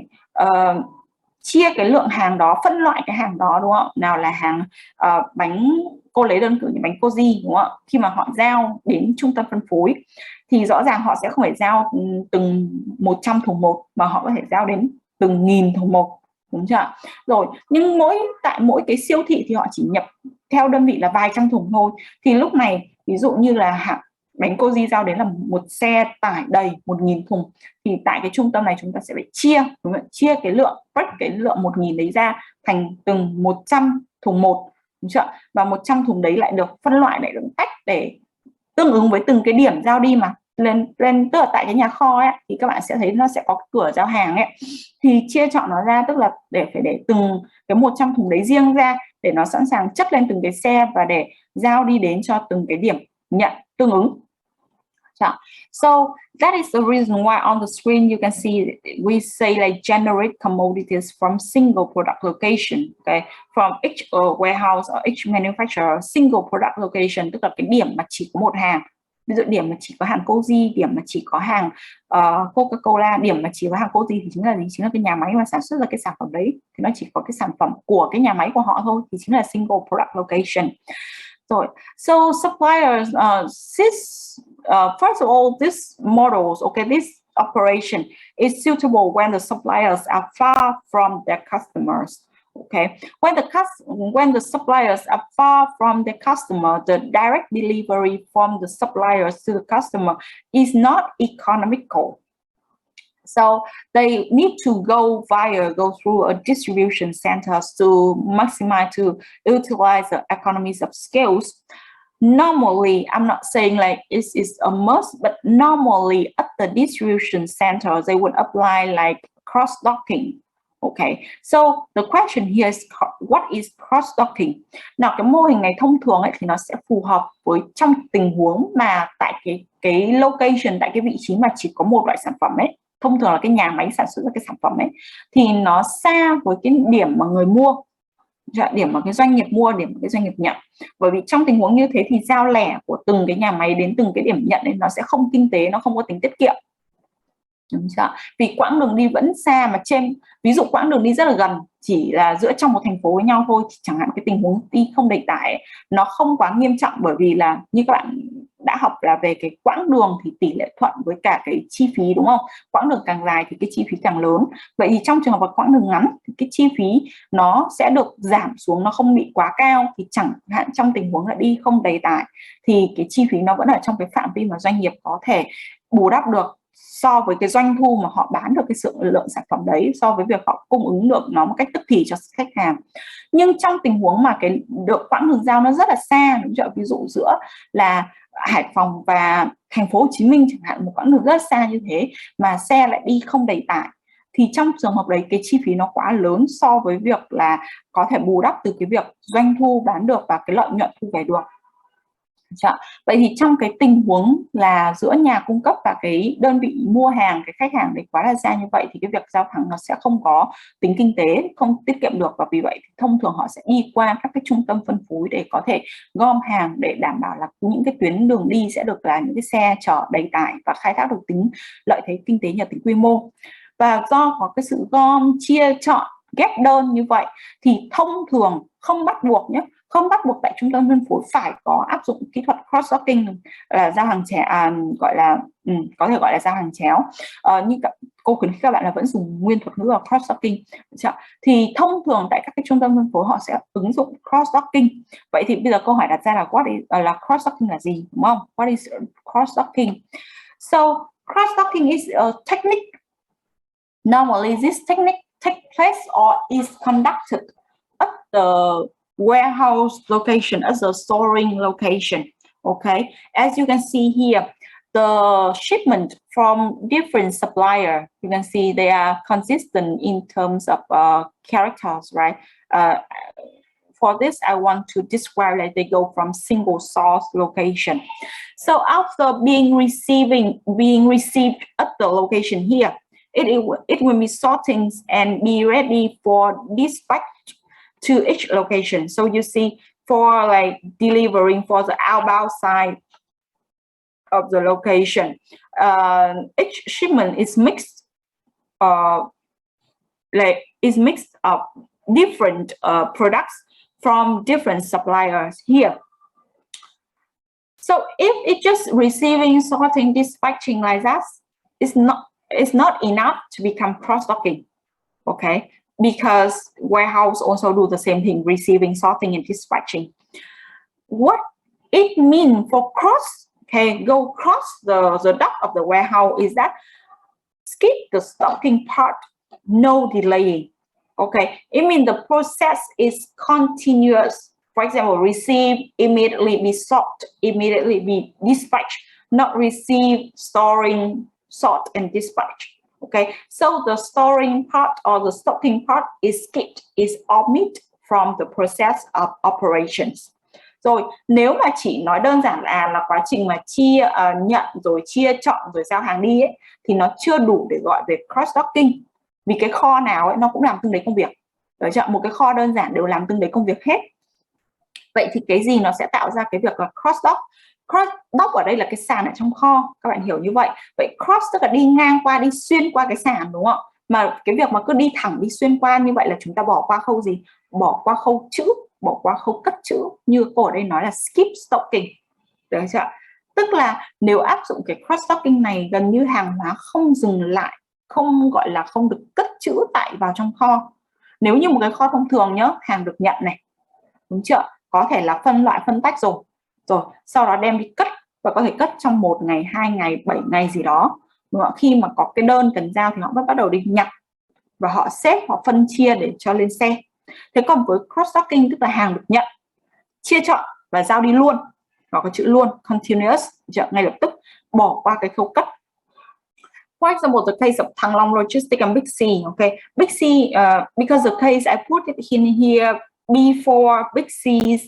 chia cái lượng hàng đó, phân loại cái hàng đó, đúng không? Nào là hàng bánh, cô lấy đơn cử như bánh Cozy, đúng không? Khi mà họ giao đến trung tâm phân phối thì rõ ràng họ sẽ không phải giao từng 100 thùng một mà họ có thể giao đến từng 1000 thùng một, đúng chưa? Rồi, nhưng tại mỗi cái siêu thị thì họ chỉ nhập theo đơn vị là vài trăm thùng thôi. Thì lúc này ví dụ như là bánh Cozy giao đến là một xe tải đầy 1000 thùng, thì tại cái trung tâm này chúng ta sẽ phải chia cái lượng, break cái lượng 1000 đấy ra thành từng 100 thùng một, đúng chưa? Và 100 thùng đấy lại được phân loại, lại được tách để tương ứng với từng cái điểm giao đi mà lên tức là tại cái nhà kho ấy, thì các bạn sẽ thấy nó sẽ có cửa giao hàng ấy, thì chia chọn nó ra, tức là phải để từng cái 100 thùng đấy riêng ra để nó sẵn sàng chất lên từng cái xe và để giao đi đến cho từng cái điểm nhận tương ứng. So that is the reason why on the screen you can see we say like generate commodities from single product location, okay, from each warehouse or each manufacturer, single product location, tức là cái điểm mà chỉ có một hàng. Ví dụ điểm mà chỉ có hàng Cozy, điểm mà chỉ có hàng Coca-Cola, điểm mà chỉ có hàng Cozy thì chính là gì? Chính là cái nhà máy mà sản xuất ra cái sản phẩm đấy, thì nó chỉ có cái sản phẩm của cái nhà máy của họ thôi, thì chính là single product location. So suppliers, first of all, this models, okay, this operation is suitable when the suppliers are far from their customers. Okay, when the suppliers are far from the customer, the direct delivery from the suppliers to the customer is not economical. So they need to go through a distribution centers to maximize, to utilize the economies of scales. Normally, I'm not saying like it is a must, but normally at the distribution center, they would apply like cross-docking. Okay, so the question here is what is cross-docking? Nào, cái mô hình này thông thường ấy thì nó sẽ phù hợp với trong tình huống mà tại cái location, tại cái vị trí mà chỉ có một loại sản phẩm ấy, thông thường là cái nhà máy sản xuất ra cái sản phẩm ấy, thì nó xa với cái điểm mà người mua, điểm mà cái doanh nghiệp mua, điểm mà cái doanh nghiệp nhận. Bởi vì trong tình huống như thế thì giao lẻ của từng cái nhà máy đến từng cái điểm nhận ấy, nó sẽ không kinh tế, nó không có tính tiết kiệm. Đúng chưa? Vì quãng đường đi vẫn xa, mà trên ví dụ quãng đường đi rất là gần, chỉ là giữa trong một thành phố với nhau thôi, thì chẳng hạn cái tình huống đi không đầy tải ấy, nó không quá nghiêm trọng, bởi vì là như các bạn đã học là về cái quãng đường thì tỷ lệ thuận với cả cái chi phí, đúng không? Quãng đường càng dài thì cái chi phí càng lớn. Vậy thì trong trường hợp quãng đường ngắn thì cái chi phí nó sẽ được giảm xuống, nó không bị quá cao. Thì chẳng hạn trong tình huống là đi không đầy tải thì cái chi phí nó vẫn ở trong cái phạm vi mà doanh nghiệp có thể bù đắp được so với cái doanh thu mà họ bán được cái lượng sản phẩm đấy, so với việc họ cung ứng được nó một cách tức thì cho khách hàng. Nhưng trong tình huống mà cái được quãng đường giao nó rất là xa, ví dụ giữa là Hải Phòng và thành phố Hồ Chí Minh chẳng hạn, một quãng đường rất xa như thế mà xe lại đi không đầy tải, thì trong trường hợp đấy cái chi phí nó quá lớn so với việc là có thể bù đắp từ cái việc doanh thu bán được và cái lợi nhuận thu về được. Vậy thì trong cái tình huống là giữa nhà cung cấp và cái đơn vị mua hàng, cái khách hàng đấy quá là xa như vậy, thì cái việc giao thẳng nó sẽ không có tính kinh tế, không tiết kiệm được. Và vì vậy thì thông thường họ sẽ đi qua các cái trung tâm phân phối để có thể gom hàng, để đảm bảo là những cái tuyến đường đi sẽ được là những cái xe chở đầy tải và khai thác được tính lợi thế kinh tế nhờ tính quy mô. Và do có cái sự gom, chia, chọn, ghép đơn như vậy thì thông thường không bắt buộc nhé, không bắt buộc tại trung tâm phân phối phải có áp dụng kỹ thuật cross-docking, là giao hàng chéo, gọi là có thể gọi là giao hàng chéo. Nhưng cô khuyến khích các bạn là vẫn dùng nguyên thuật ngữ là cross-docking. Thì thông thường tại các cái trung tâm phân phối họ sẽ ứng dụng cross-docking. Vậy thì bây giờ câu hỏi đặt ra là là cross-docking là gì, đúng không? What is cross-docking? So cross-docking is a technique. Normally this technique takes place or is conducted at the warehouse location, as a storing location. Okay, as you can see here, the shipment from different supplier, you can see they are consistent in terms of characters, right? For this, I want to describe that they go from single source location. So after being received at the location here, it will be sorting and be ready for dispatch to each location. So you see, for like delivering for the outbound side of the location, each shipment is mixed, mixed up different products from different suppliers here. So if it's just receiving, sorting, dispatching like that, it's not enough to become cross-docking. Okay, because warehouse also do the same thing, receiving, sorting, and dispatching. What it means for cross, okay, go cross the dock of the warehouse is that skip the stocking part, no delaying. Okay, it means the process is continuous. For example, receive, immediately be sort, immediately be dispatched, not receive, storing, sort, and dispatch. Okay, so the storing part or the stocking part is skipped, is omitted from the process of operations. Rồi nếu mà chỉ nói đơn giản là quá trình mà nhận rồi chia chọn rồi giao hàng đi ấy, thì nó chưa đủ để gọi về cross-docking. Vì cái kho nào ấy nó cũng làm tương đấy công việc. Ở chọn một cái kho đơn giản đều làm tương đấy công việc hết. Vậy thì cái gì nó sẽ tạo ra cái việc là cross-dock? Cross-dock ở đây là cái sàn ở trong kho, các bạn hiểu như vậy. Vậy cross tức là đi ngang qua, đi xuyên qua cái sàn, đúng không? Mà cái việc mà cứ đi thẳng, đi xuyên qua như vậy là chúng ta bỏ qua khâu gì? Bỏ qua khâu chữ, bỏ qua khâu cất chữ, như cô ở đây nói là skip stocking. Được chưa? Tức là nếu áp dụng cái cross-docking này, gần như hàng hóa không dừng lại, không gọi là không được cất chữ vào trong kho. Nếu như một cái kho thông thường nhớ, hàng được nhận này, đúng chưa? Có thể là phân loại, phân tách rồi sau đó đem đi cất, và có thể cất trong 1 ngày, 2 ngày, 7 ngày gì đó. Đúng không? Khi mà có cái đơn cần giao thì họ bắt đầu đi nhặt và họ xếp, họ phân chia để cho lên xe. Thế còn với cross-docking tức là hàng được nhận, chia chọn và giao đi luôn. nó có chữ luôn, continuous, ngay lập tức bỏ qua cái khâu cất. For example, the case of Thăng Long Logistics and Big C. Okay, Big C, because the case I put it in here before Big C's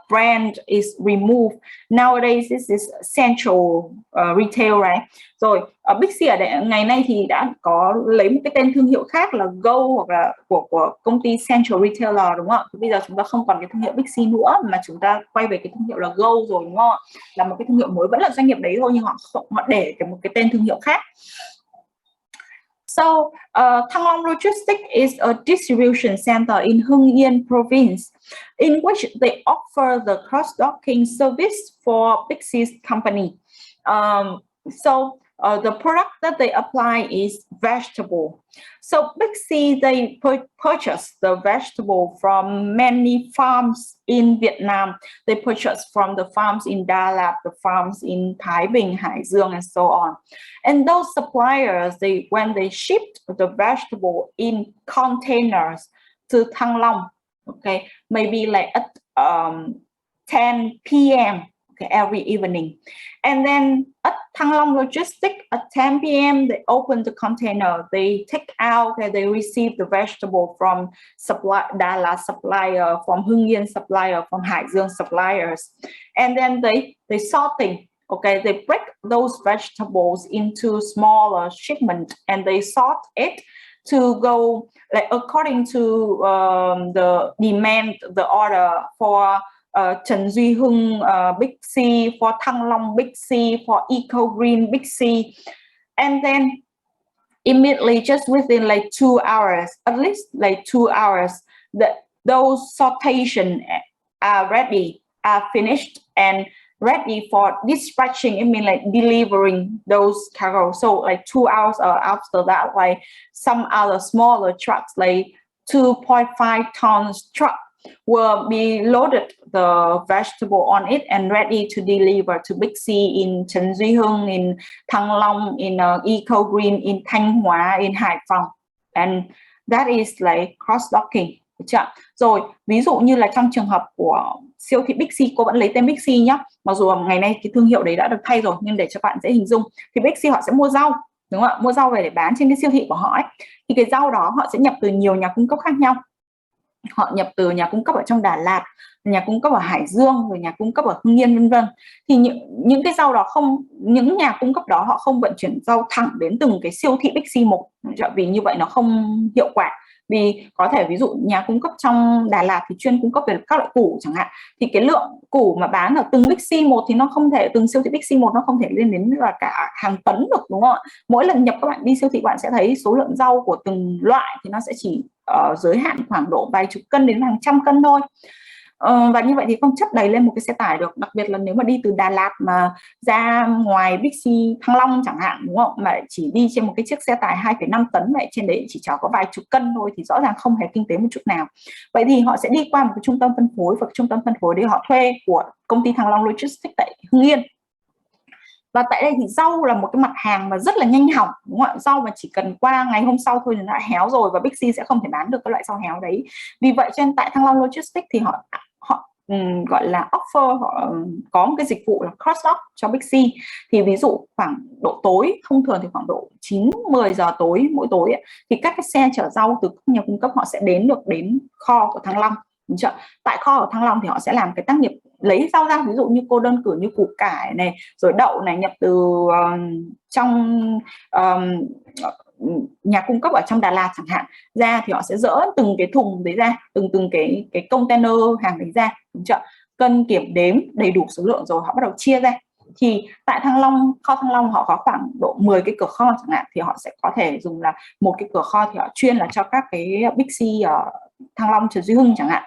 brand is removed. Nowadays, this is central retail, right? Rồi, Big C ở đây, ngày nay thì đã có lấy một cái tên thương hiệu khác là Go hoặc là của công ty Central Retailer, đúng không ạ? Bây giờ chúng ta không còn cái thương hiệu Big C nữa mà chúng ta quay về cái thương hiệu là Go rồi, đúng không ạ? Là một cái thương hiệu mới, vẫn là doanh nghiệp đấy thôi nhưng họ để một cái tên thương hiệu khác. So, Thăng Long Logistics is a distribution center in Hưng Yên province, in which they offer the cross-docking service for Big C's company. The product that they apply is vegetable. So Big C, they purchase the vegetable from many farms in Vietnam. They purchase from the farms in Đà Lạt, the farms in Thái Bình, Hải Dương, and so on. And those suppliers, when they shipped the vegetable in containers to Thăng Long, okay, maybe like at 10 p.m. Okay, every evening. And then at Thăng Long Logistics, at 10 p.m., they open the container, they take out, okay, they receive the vegetable from Đà Lạt supplier, from Hưng Yên supplier, from Hải Dương suppliers. And then they sorting, okay, they break those vegetables into smaller shipment and they sort it to go like according to the demand, the order for Trần Duy Hưng Big C, for Thăng Long Big C, for Eco Green Big C. And then immediately, just within like 2 hours, at least like 2 hours, those sortation are ready, are finished and ready for dispatching. I mean like delivering those cargo. So like 2 hours after that, like some other smaller trucks, like 2.5 tons truck, will be loaded the vegetable on it and ready to deliver to Big C in Trần Duy Hưng, in Thăng Long, in Eco Green, in Thanh Hóa, in Hải Phòng. And that is like cross-docking. Rồi, ví dụ như là trong trường hợp của siêu thị Big C, cô vẫn lấy tên Big C nhé. Mặc dù ngày nay cái thương hiệu đấy đã được thay rồi, nhưng để cho bạn dễ hình dung thì Big C họ sẽ mua rau, đúng không ạ? Mua rau về để bán trên cái siêu thị của họ ấy. Thì cái rau đó họ sẽ nhập từ nhiều nhà cung cấp khác nhau. Họ nhập từ nhà cung cấp ở trong Đà Lạt, nhà cung cấp ở Hải Dương, rồi nhà cung cấp ở Hưng Yên, vân vân. Thì những cái rau đó những nhà cung cấp đó họ không vận chuyển rau thẳng đến từng cái siêu thị Big C một, vì như vậy nó không hiệu quả. Vì có thể ví dụ nhà cung cấp trong Đà Lạt thì chuyên cung cấp về các loại củ chẳng hạn, thì cái lượng củ mà bán ở từng Big C một thì nó không thể, từng siêu thị Big C một nó không thể lên đến là cả hàng tấn được, đúng không ạ? Mỗi lần nhập các bạn đi siêu thị bạn sẽ thấy số lượng rau của từng loại thì nó sẽ chỉ giới hạn khoảng độ vài chục cân đến hàng trăm cân thôi. Và như vậy thì không chất đầy lên một cái xe tải được, đặc biệt là nếu mà đi từ Đà Lạt mà ra ngoài Big C Thăng Long chẳng hạn, đúng không, mà chỉ đi trên một cái chiếc xe tải 2,5 tấn vậy, trên đấy chỉ chở có vài chục cân thôi thì rõ ràng không hề kinh tế một chút nào. Vậy thì họ sẽ đi qua một cái trung tâm phân phối, và trung tâm phân phối đấy họ thuê của công ty Thăng Long Logistics tại Hưng Yên. Và tại đây thì rau là một cái mặt hàng mà rất là nhanh hỏng, đúng không ạ? Rau mà chỉ cần qua ngày hôm sau thôi thì nó đã héo rồi, và Big C sẽ không thể bán được cái loại rau héo đấy. Vì vậy cho nên tại Thăng Long Logistics thì họ gọi là offer, họ có một cái dịch vụ là cross-dock cho Big C. Thì ví dụ khoảng độ tối, thông thường thì khoảng độ 9-10 giờ tối mỗi tối ấy, thì các cái xe chở rau từ các nhà cung cấp họ sẽ đến kho của Thăng Long. Tại kho ở Thăng Long thì họ sẽ làm cái tác nghiệp lấy rau ra, ví dụ như cô đơn cử như củ cải này, rồi đậu này, nhập từ trong nhà cung cấp ở trong Đà Lạt chẳng hạn ra, thì họ sẽ dỡ từng cái thùng đấy ra, từng cái container hàng đấy ra, cân kiểm đếm đầy đủ số lượng rồi họ bắt đầu chia ra. Thì tại Thăng Long, kho Thăng Long họ có khoảng độ 10 cái cửa kho chẳng hạn, thì họ sẽ có thể dùng là một cái cửa kho thì họ chuyên là cho các cái Big C ở Thăng Long, Trần Duy Hưng chẳng hạn,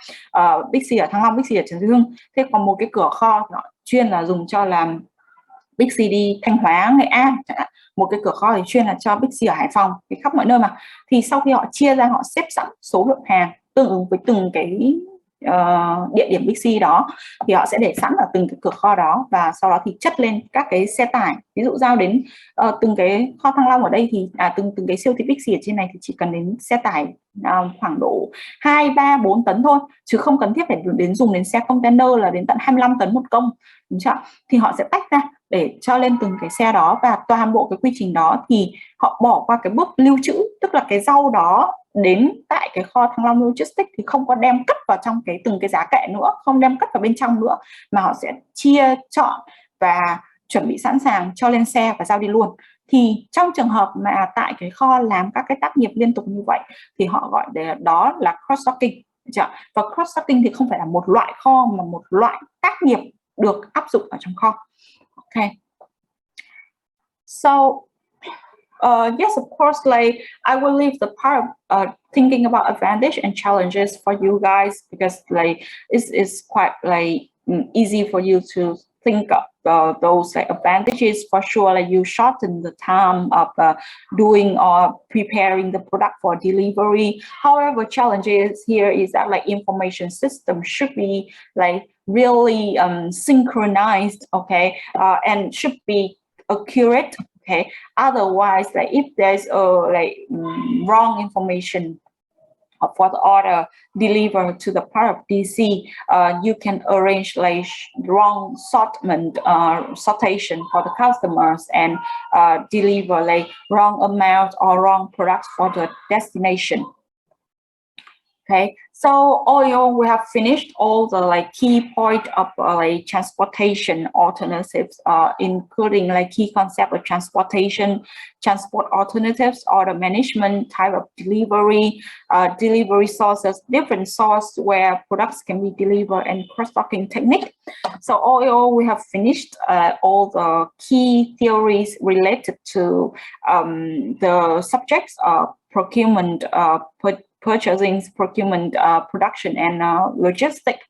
Big C ở Thăng Long, Big C ở Trần Duy Hưng. Thế còn một cái cửa kho thì họ chuyên là dùng cho làm Big C đi Thanh Hóa, Nghệ An chẳng hạn. Một cái cửa kho thì chuyên là cho Big C ở Hải Phòng, khắp mọi nơi mà. Thì sau khi họ chia ra, họ xếp sẵn số lượng hàng tương ứng với từng cái địa điểm Big C đó, thì họ sẽ để sẵn ở từng cái cửa kho đó, và sau đó thì chất lên các cái xe tải. Ví dụ giao đến từng cái kho Thăng Long ở đây thì từng cái siêu thị Big C ở trên này thì chỉ cần đến xe tải khoảng độ 2, 3, 4 tấn thôi, chứ không cần thiết phải dùng đến xe container là đến tận 25 tấn một công, đúng chưa? Thì họ sẽ tách ra để cho lên từng cái xe đó, và toàn bộ cái quy trình đó thì họ bỏ qua cái bước lưu trữ, tức là cái rau đó đến tại cái kho Thăng Long Logistics thì không có đem cất vào trong từng cái giá kệ nữa, không đem cất vào bên trong nữa, mà họ sẽ chia chọn và chuẩn bị sẵn sàng cho lên xe và giao đi luôn. Thì trong trường hợp mà tại cái kho làm các cái tác nghiệp liên tục như vậy thì họ gọi đó là cross stocking. Và cross stocking thì không phải là một loại kho mà một loại tác nghiệp được áp dụng ở trong kho. Okay. So yes, of course, like I will leave the part of thinking about advantage and challenges for you guys, because like it's quite like easy for you to think of those like advantages. For sure, like you shorten the time of doing or preparing the product for delivery. However, challenges here is that like information system should be like really synchronized, okay, and should be accurate. Okay. Otherwise, like if there's wrong information for the order delivered to the part of DC, you can arrange like wrong sortation for the customers and deliver like wrong amount or wrong products for the destination. Okay, so all we have finished all the like key point of like transportation alternatives, including like key concept of transportation, transport alternatives, order management, type of delivery, delivery sources, different source where products can be delivered, and cross-docking technique. So all we have finished all the key theories related to the subjects of procurement, purchasing, procurement, production, and logistics.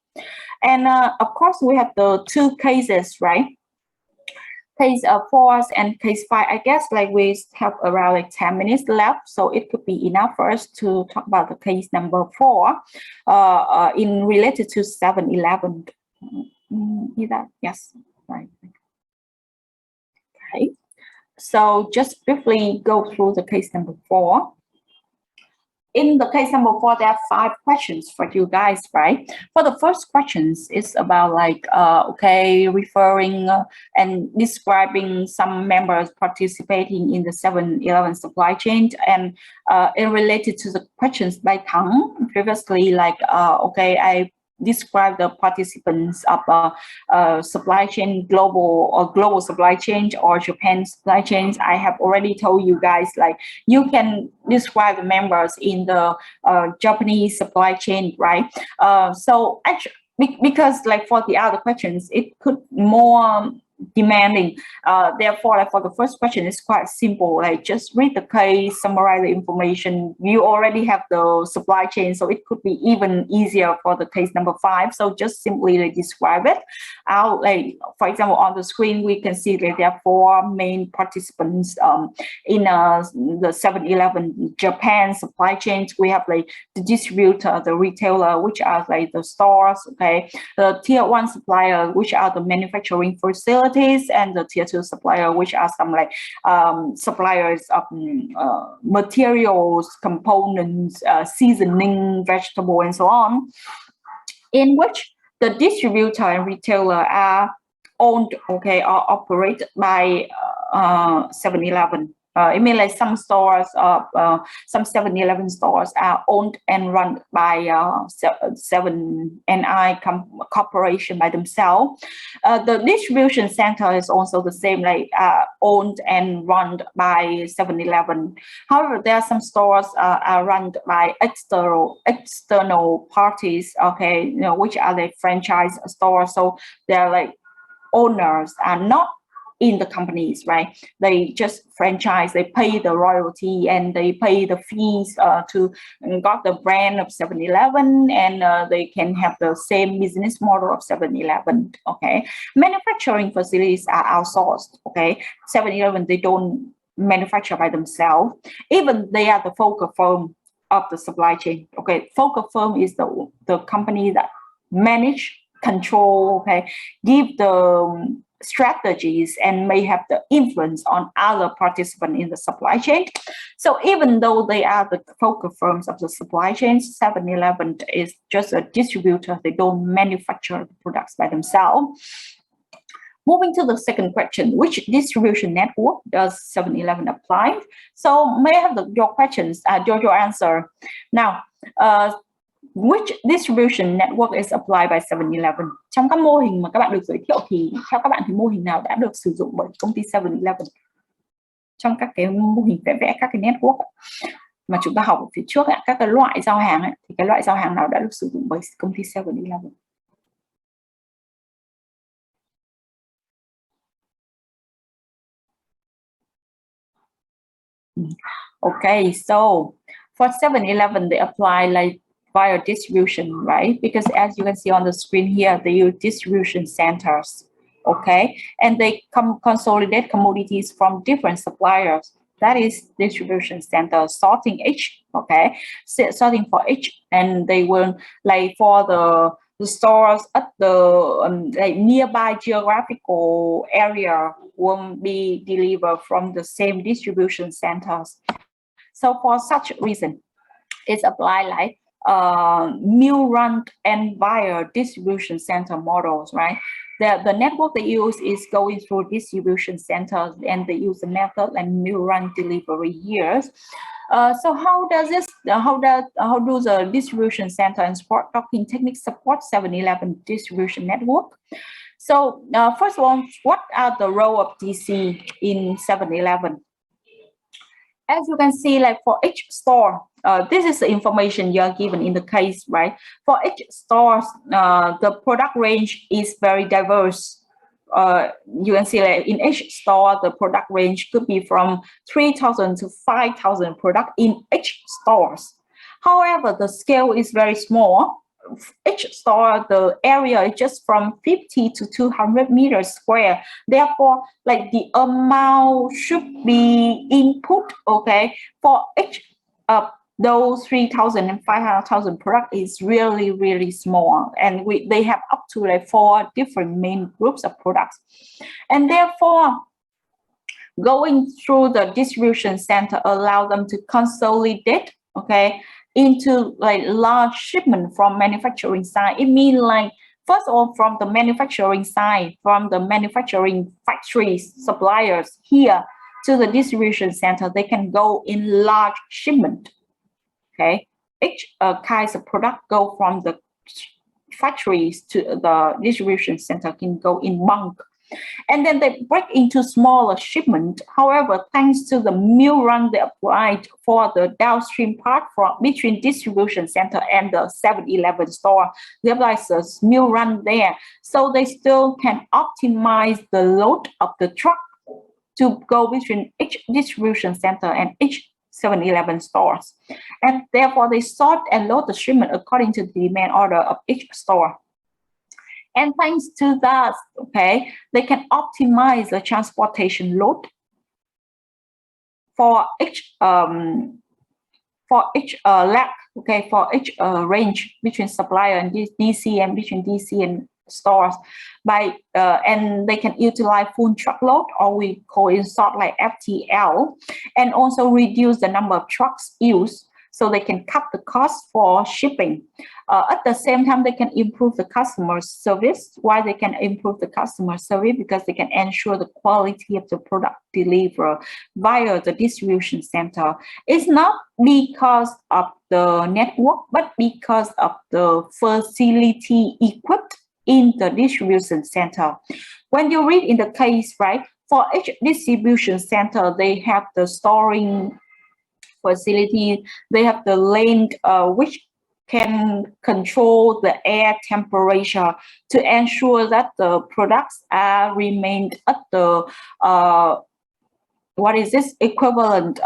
And of course, we have the two cases, right? Case 4 and case 5. I guess like we have around like 10 minutes left, so it could be enough for us to talk about the case number 4 in related to 7-Eleven. Yes, right. Okay, so just briefly go through the case number 4. In the case number 4, there are 5 questions for you guys, right? For the first questions, it's about like, referring and describing some members participating in the 7-Eleven supply chain. And related to the questions by Thắng previously, like, I describe the participants of supply chain, global supply chain or Japan supply chains. I have already told you guys, like you can describe the members in the Japanese supply chain, right? So actually, because like for the other questions, it could more demanding. Therefore, like for the first question, it's quite simple. Like just read the case, summarize the information. You already have the supply chain, so it could be even easier for the case number 5. So just simply like, describe it out. Like for example, on the screen we can see that there are 4 main participants in the 7-Eleven Japan supply chains. We have like the distributor, the retailer, which are like the stores. Okay, the tier 1 supplier, which are the manufacturing facilities, and the tier 2 supplier, which are some like suppliers of materials, components, seasoning, vegetable, and so on, in which the distributor and retailer are owned, or operated by 7-Eleven. It means like some stores, some 7-Eleven stores are owned and run by 7-I corporation by themselves. The distribution center is also the same, like owned and run by 7-Eleven. However, there are some stores are run by external parties, which are the franchise stores. So they're like owners are not in the companies, right? They just franchise, they pay the royalty and they pay the fees to got the brand of 7-Eleven, and they can have the same business model of 7-Eleven, okay? Manufacturing facilities are outsourced, okay? 7-Eleven, they don't manufacture by themselves. Even they are the focal firm of the supply chain, okay? Focal firm is the company that manage, control, okay, give the strategies and may have the influence on other participants in the supply chain. So even though they are the focal firms of the supply chain, 7-Eleven is just a distributor. They don't manufacture the products by themselves. Moving to the second question, which distribution network does 7-Eleven apply? So may I have your questions, your answer. Now, which distribution network is applied by 7-Eleven? Trong các mô hình mà các bạn được giới thiệu thì theo các bạn thì mô hình nào đã được sử dụng bởi công ty 7-Eleven? Trong các cái mô hình vẽ các cái network mà chúng ta học ở phía trước ấy, các cái loại giao hàng ấy, thì cái loại giao hàng nào đã được sử dụng bởi công ty 7-Eleven? Okay, so for 7-Eleven, they apply like via distribution, right? Because as you can see on the screen here, they use distribution centers, okay? And they consolidate commodities from different suppliers. That is distribution center, sorting each, okay? Sorting for each, and they will, like for the stores at the like nearby geographical area will be delivered from the same distribution centers. So for such reason, it's applied like mill run and via distribution center models, right? The network they use is going through distribution centers, and they use the method and mill run delivery years. So how does this? How do the distribution center and sport docking techniques support 7-Eleven distribution network? So first of all, what are the role of DC in 7-Eleven? As you can see, like for each store, this is the information you are given in the case, right? For each store, the product range is very diverse. You can see like in each store, the product range could be from 3,000 to 5,000 products in each stores. However, the scale is very small. Each store, the area is just from 50 to 200 meters square. Therefore, like the amount should be input, okay, for each of those 3,000 and 500,000 products is really, really small. And they have up to like 4 different main groups of products. And therefore, going through the distribution center allow them to consolidate, okay, into like large shipment from manufacturing side. It means like, first of all, from the manufacturing side, from the manufacturing factories, suppliers here to the distribution center, they can go in large shipment, okay? Each kinds of product go from the factories to the distribution center can go in bulk. And then they break into smaller shipment. However, thanks to the mill run they applied for the downstream part from between distribution center and the 7-Eleven store, they apply the mill run there. So they still can optimize the load of the truck to go between each distribution center and each 7-Eleven stores. And therefore, they sort and load the shipment according to the demand order of each store. And thanks to that, okay, they can optimize the transportation load for each leg, okay, for each range between supplier and DC and between DC and stores by and they can utilize full truckload, or we call it sort like FTL, and also reduce the number of trucks used. So they can cut the cost for shipping. At the same time, they can improve the customer service. Why they can improve the customer service? Because they can ensure the quality of the product delivered via the distribution center. It's not because of the network, but because of the facility equipped in the distribution center. When you read in the case, right, for each distribution center, they have the storing facility, they have the lane which can control the air temperature to ensure that the products are remained at the what is this equivalent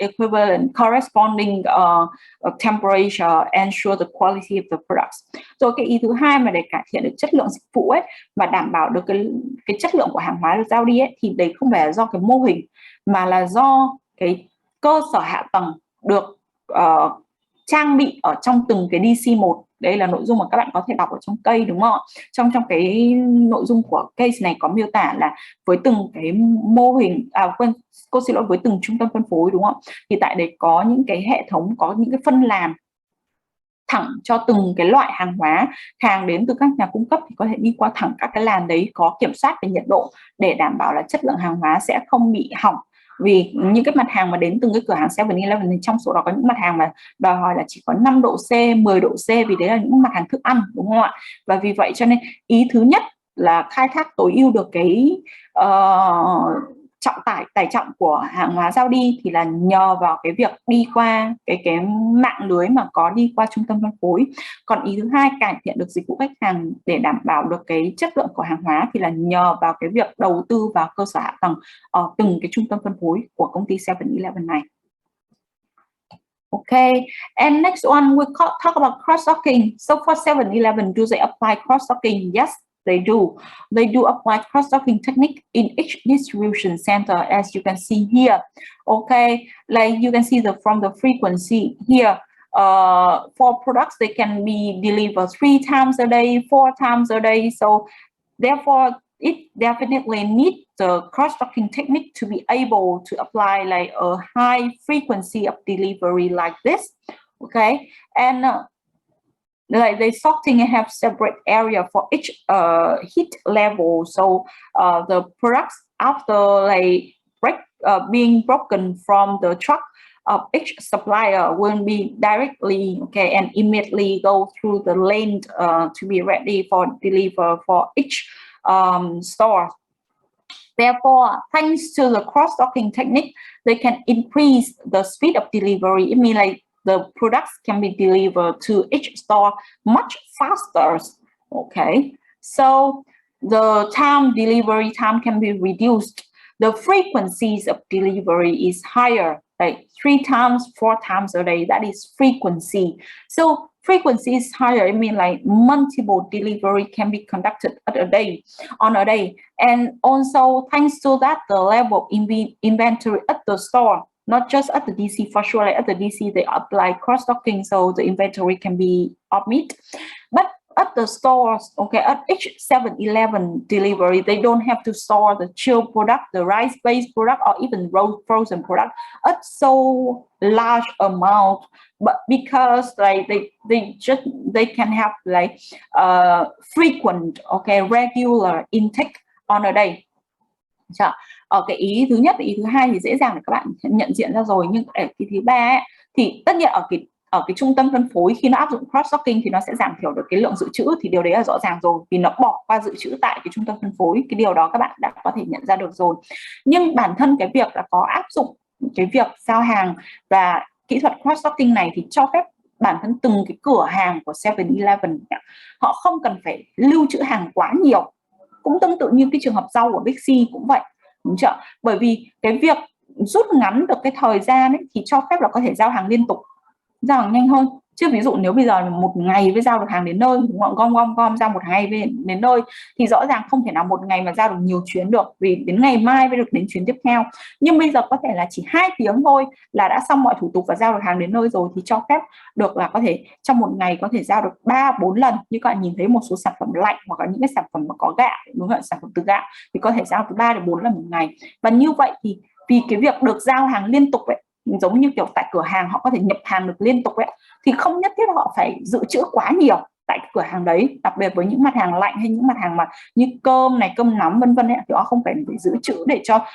equivalent corresponding temperature, ensure the quality of the products. Rồi cái ý thứ hai mà để cải thiện được chất lượng dịch vụ ấy và đảm bảo được cái chất lượng của hàng hóa được giao đi ấy, thì đấy không phải là do cái mô hình mà là do cái cơ sở hạ tầng được trang bị ở trong từng cái DC1 Đây là nội dung mà các bạn có thể đọc ở trong case, đúng không ạ? Trong cái nội dung của case này có miêu tả là với từng cái mô hình, cô xin lỗi, với từng trung tâm phân phối, đúng không? Thì tại đấy có những cái hệ thống, có những cái phân làm thẳng cho từng cái loại hàng hóa. Hàng đến từ các nhà cung cấp thì có thể đi qua thẳng các cái làn đấy, có kiểm soát về nhiệt độ để đảm bảo là chất lượng hàng hóa sẽ không bị hỏng. Vì những cái mặt hàng mà đến từng cái cửa hàng 7-Eleven thì trong số đó có những mặt hàng mà đòi hỏi là chỉ có 5 độ C, 10 độ C, vì đấy là những mặt hàng thức ăn, đúng không ạ? Và vì vậy cho nên ý thứ nhất là khai thác tối ưu được cái tải trọng của hàng hóa giao đi thì là nhờ vào cái việc đi qua cái mạng lưới mà có đi qua trung tâm phân phối. Còn ý thứ hai, cải thiện được dịch vụ khách hàng để đảm bảo được cái chất lượng của hàng hóa thì là nhờ vào cái việc đầu tư vào cơ sở hạ tầng ở từng cái trung tâm phân phối của công ty 7-Eleven này. Okay, and next one we talk about cross-docking. So for 7-Eleven, do they apply cross-docking? Yes, they do. They do apply cross-docking technique in each distribution center, as you can see here. Okay, like you can see from the frequency here. For products, they can be delivered 3 times a day, 4 times a day. So therefore, it definitely needs the cross-docking technique to be able to apply like a high frequency of delivery like this. Okay, and like the sorting have separate area for each heat level. So the products after like being broken from the truck of each supplier will be directly and immediately go through the lane to be ready for deliver for each store. Therefore, thanks to the cross-docking technique, they can increase the speed of delivery. It means like the products can be delivered to each store much faster. Okay, so the delivery time can be reduced. The frequencies of delivery is higher, like 3 times, 4 times a day. That is frequency. So frequency is higher. I mean, like multiple delivery can be conducted on a day. And also, thanks to that, the level of inventory at the store, not just at the DC, for sure, like at the DC, they apply cross-docking, so the inventory can be omit. But at the stores, at each 7-Eleven delivery, they don't have to store the chilled product, the rice-based product, or even frozen product at so large amount. But because like they can have like frequent, regular intake on a day. Ở cái ý thứ nhất và ý thứ hai thì dễ dàng để các bạn nhận diện ra rồi, nhưng ở cái thứ ba ấy, thì tất nhiên ở cái trung tâm phân phối khi nó áp dụng cross-docking thì nó sẽ giảm thiểu được cái lượng dự trữ, thì điều đấy là rõ ràng rồi, vì nó bỏ qua dự trữ tại cái trung tâm phân phối. Cái điều đó các bạn đã có thể nhận ra được rồi. Nhưng bản thân cái việc là có áp dụng cái việc giao hàng và kỹ thuật cross-docking này thì cho phép bản thân từng cái cửa hàng của 7-Eleven họ không cần phải lưu trữ hàng quá nhiều. Cũng tương tự như cái trường hợp rau của Big C cũng vậy, đúng chưa? Bởi vì cái việc rút ngắn được cái thời gian ấy, thì cho phép là có thể giao hàng liên tục, giao hàng nhanh hơn. Chứ ví dụ nếu bây giờ một ngày mới giao được hàng đến nơi, gom giao một ngày đến nơi, thì rõ ràng không thể nào một ngày mà giao được nhiều chuyến được, vì đến ngày mai mới được đến chuyến tiếp theo. Nhưng bây giờ có thể là chỉ 2 tiếng thôi là đã xong mọi thủ tục và giao được hàng đến nơi rồi, thì cho phép được là có thể trong một ngày có thể giao được 3-4 lần. Như các bạn nhìn thấy một số sản phẩm lạnh hoặc là những cái sản phẩm mà có gạo, đúng không? Sản phẩm từ gạo thì có thể giao từ 3-4 lần một ngày. Và như vậy thì vì cái việc được giao hàng liên tục ấy, giống như kiểu tại cửa hàng họ có thể nhập hàng được liên tục ấy, thì không nhất thiết họ phải dự trữ quá nhiều tại cái cửa hàng đấy. Đặc biệt với những mặt hàng lạnh hay những mặt hàng mà như cơm này, cơm nóng vân vân ấy, thì họ không phải dự trữ để cho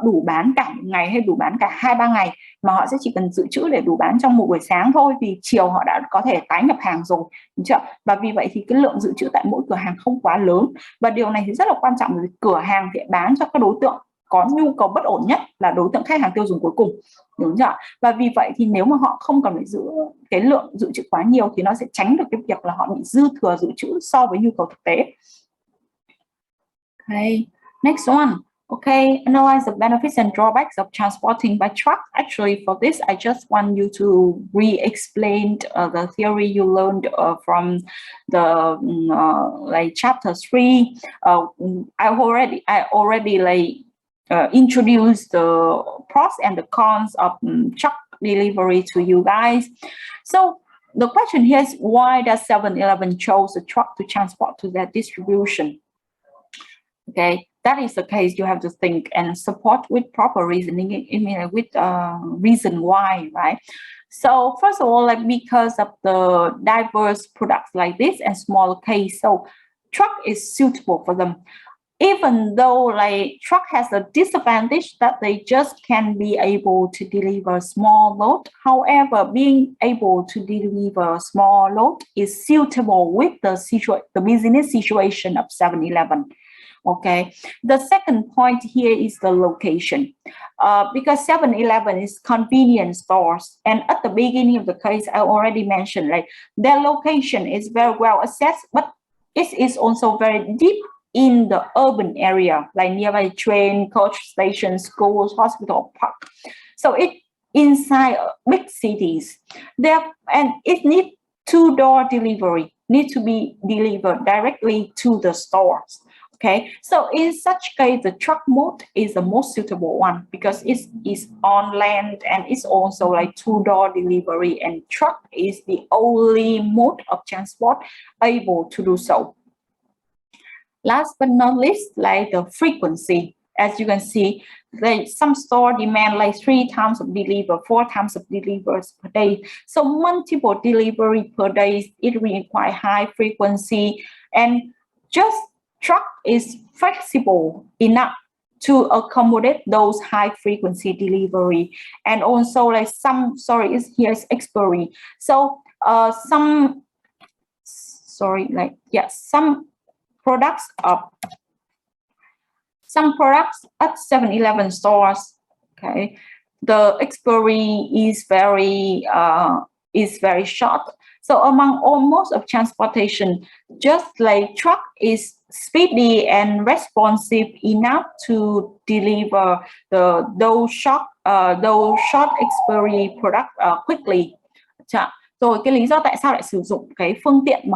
đủ bán cả một ngày hay đủ bán cả 2-3 ngày, mà họ sẽ chỉ cần dự trữ để đủ bán trong một buổi sáng thôi, vì chiều họ đã có thể tái nhập hàng rồi, đúng chưa? Và vì vậy thì cái lượng dự trữ tại mỗi cửa hàng không quá lớn, và điều này thì rất là quan trọng, vì cửa hàng thì bán cho các đối tượng có nhu cầu bất ổn nhất là đối tượng khách hàng tiêu dùng cuối cùng, đúng chưa? Và vì vậy thì nếu mà họ không cần phải giữ cái lượng dự trữ quá nhiều thì nó sẽ tránh được cái việc là họ bị dư thừa dự trữ so với nhu cầu thực tế. Okay, next one. Okay, analyze the benefits and drawbacks of transporting by truck. Actually, for this, I just want you to re-explain the theory you learned from the like chapter 3. I already like introduce the pros and the cons of truck delivery to you guys. So the question here is, why does 7-Eleven chose a truck to transport to their distribution? Okay, that is the case. You have to think and support with proper reasoning. I mean, with reason why, right? So first of all, like because of the diverse products like this and small case, so truck is suitable for them. Even though like truck has a disadvantage that they just can be able to deliver small load. However, being able to deliver small load is suitable with the business situation of 7-Eleven. Okay, the second point here is the location, because 7-Eleven is convenience stores, and at the beginning of the case I already mentioned, like their location is very well assessed, but it is also very deep in the urban area, like nearby train, coach stations, schools, hospital, park. So it inside big cities there, and it needs two-door delivery, need to be delivered directly to the stores. Okay, so in such case, the truck mode is the most suitable one because it is on land and it's also like two-door delivery, and truck is the only mode of transport able to do so. Last but not least, like the frequency. As you can see, like some store demand like 3 times of deliver, 4 times of delivers per day. So multiple delivery per day, it requires high frequency, and just truck is flexible enough to accommodate those high frequency delivery. And also like some, sorry, here's expiry. So some products at 7-Eleven stores, okay, the expiry is very short. So among all modes of transportation, just like truck is speedy and responsive enough to deliver those short expiry product quickly. Rồi cái lý do tại sao lại sử dụng cái phương tiện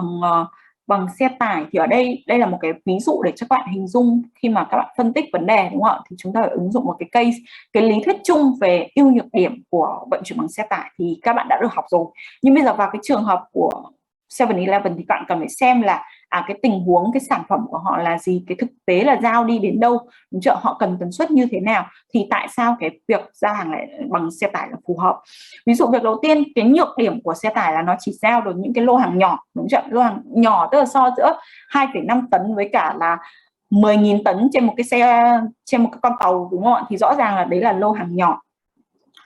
bằng xe tải thì ở đây là một cái ví dụ để cho các bạn hình dung khi mà các bạn phân tích vấn đề, đúng không ạ? Thì chúng ta phải ứng dụng một cái case, cái lý thuyết chung về ưu nhược điểm của vận chuyển bằng xe tải thì các bạn đã được học rồi. Nhưng bây giờ vào cái trường hợp của 7-Eleven thì các bạn cần phải xem là cái tình huống, cái sản phẩm của họ là gì, cái thực tế là giao đi đến đâu, đúng chưa? Họ cần tần suất như thế nào, thì tại sao cái việc giao hàng lại bằng xe tải là phù hợp. Ví dụ việc đầu tiên, cái nhược điểm của xe tải là nó chỉ giao được những cái lô hàng nhỏ, đúng chưa? Lô hàng nhỏ tức là so giữa 2,5 tấn với cả là 10.000 tấn trên một cái xe, trên một cái con tàu, đúng không ạ? Thì rõ ràng là đấy là lô hàng nhỏ.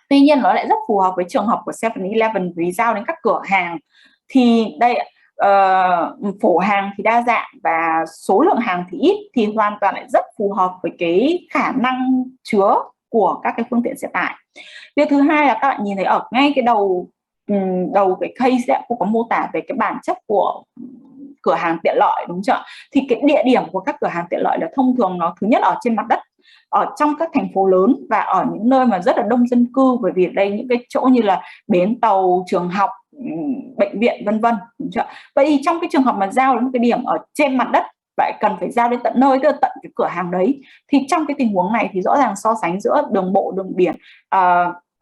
Tuy nhiên nó lại rất phù hợp với trường hợp của 7-Eleven vì giao đến các cửa hàng thì đây phổ hàng thì đa dạng và số lượng hàng thì ít, thì hoàn toàn lại rất phù hợp với cái khả năng chứa của các cái phương tiện xe tải. Việc thứ hai là các bạn nhìn thấy ở ngay cái đầu cái case ấy, cũng có mô tả về cái bản chất của cửa hàng tiện lợi, đúng chưa? Thì cái địa điểm của các cửa hàng tiện lợi là thông thường nó thứ nhất ở trên mặt đất, ở trong các thành phố lớn và ở những nơi mà rất là đông dân cư, bởi vì đây những cái chỗ như là bến tàu, trường học, bệnh viện, vân vân, đúng chưa? Vậy thì trong cái trường hợp mà giao đến một cái điểm ở trên mặt đất, vậy cần phải giao đến tận nơi, tức là tận cái cửa hàng đấy, thì trong cái tình huống này thì rõ ràng so sánh giữa đường bộ, đường biển,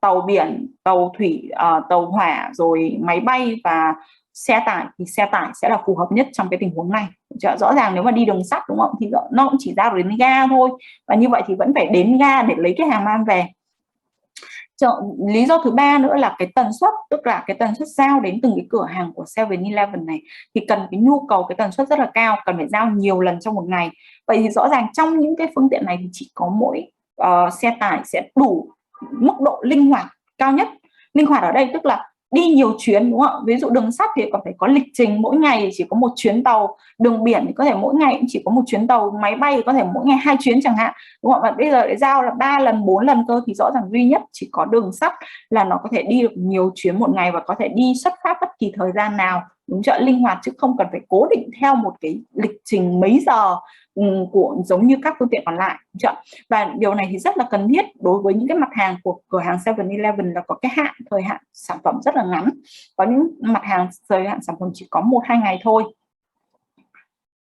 tàu biển, tàu thủy, tàu hỏa, rồi máy bay và xe tải, thì xe tải sẽ là phù hợp nhất trong cái tình huống này. Rõ ràng nếu mà đi đường sắt, đúng không, thì nó cũng chỉ giao đến ga thôi, và như vậy thì vẫn phải đến ga để lấy cái hàng mang về. Lý do thứ ba nữa là cái tần suất, tức là cái tần suất giao đến từng cái cửa hàng của 7-Eleven này thì cần cái nhu cầu, cái tần suất rất là cao, cần phải giao nhiều lần trong một ngày. Vậy thì rõ ràng trong những cái phương tiện này thì chỉ có mỗi xe tải sẽ đủ mức độ linh hoạt cao nhất. Linh hoạt ở đây tức là đi nhiều chuyến, đúng không? Ví dụ đường sắt thì còn phải có lịch trình mỗi ngày chỉ có một chuyến tàu, đường biển thì có thể mỗi ngày cũng chỉ có một chuyến tàu, máy bay thì có thể mỗi ngày 2 chuyến chẳng hạn, đúng không? Và bây giờ để giao là 3 lần 4 lần cơ, thì rõ ràng duy nhất chỉ có đường sắt là nó có thể đi được nhiều chuyến một ngày và có thể đi xuất phát bất kỳ thời gian nào, đúng chưa? Linh hoạt chứ không cần phải cố định theo một cái lịch trình mấy giờ của giống như các phương tiện còn lại, đúng chưa? Và điều này thì rất là cần thiết đối với những cái mặt hàng của cửa hàng 7-Eleven là có cái thời hạn sản phẩm rất là ngắn. Có những mặt hàng thời hạn sản phẩm chỉ có 1-2 ngày thôi.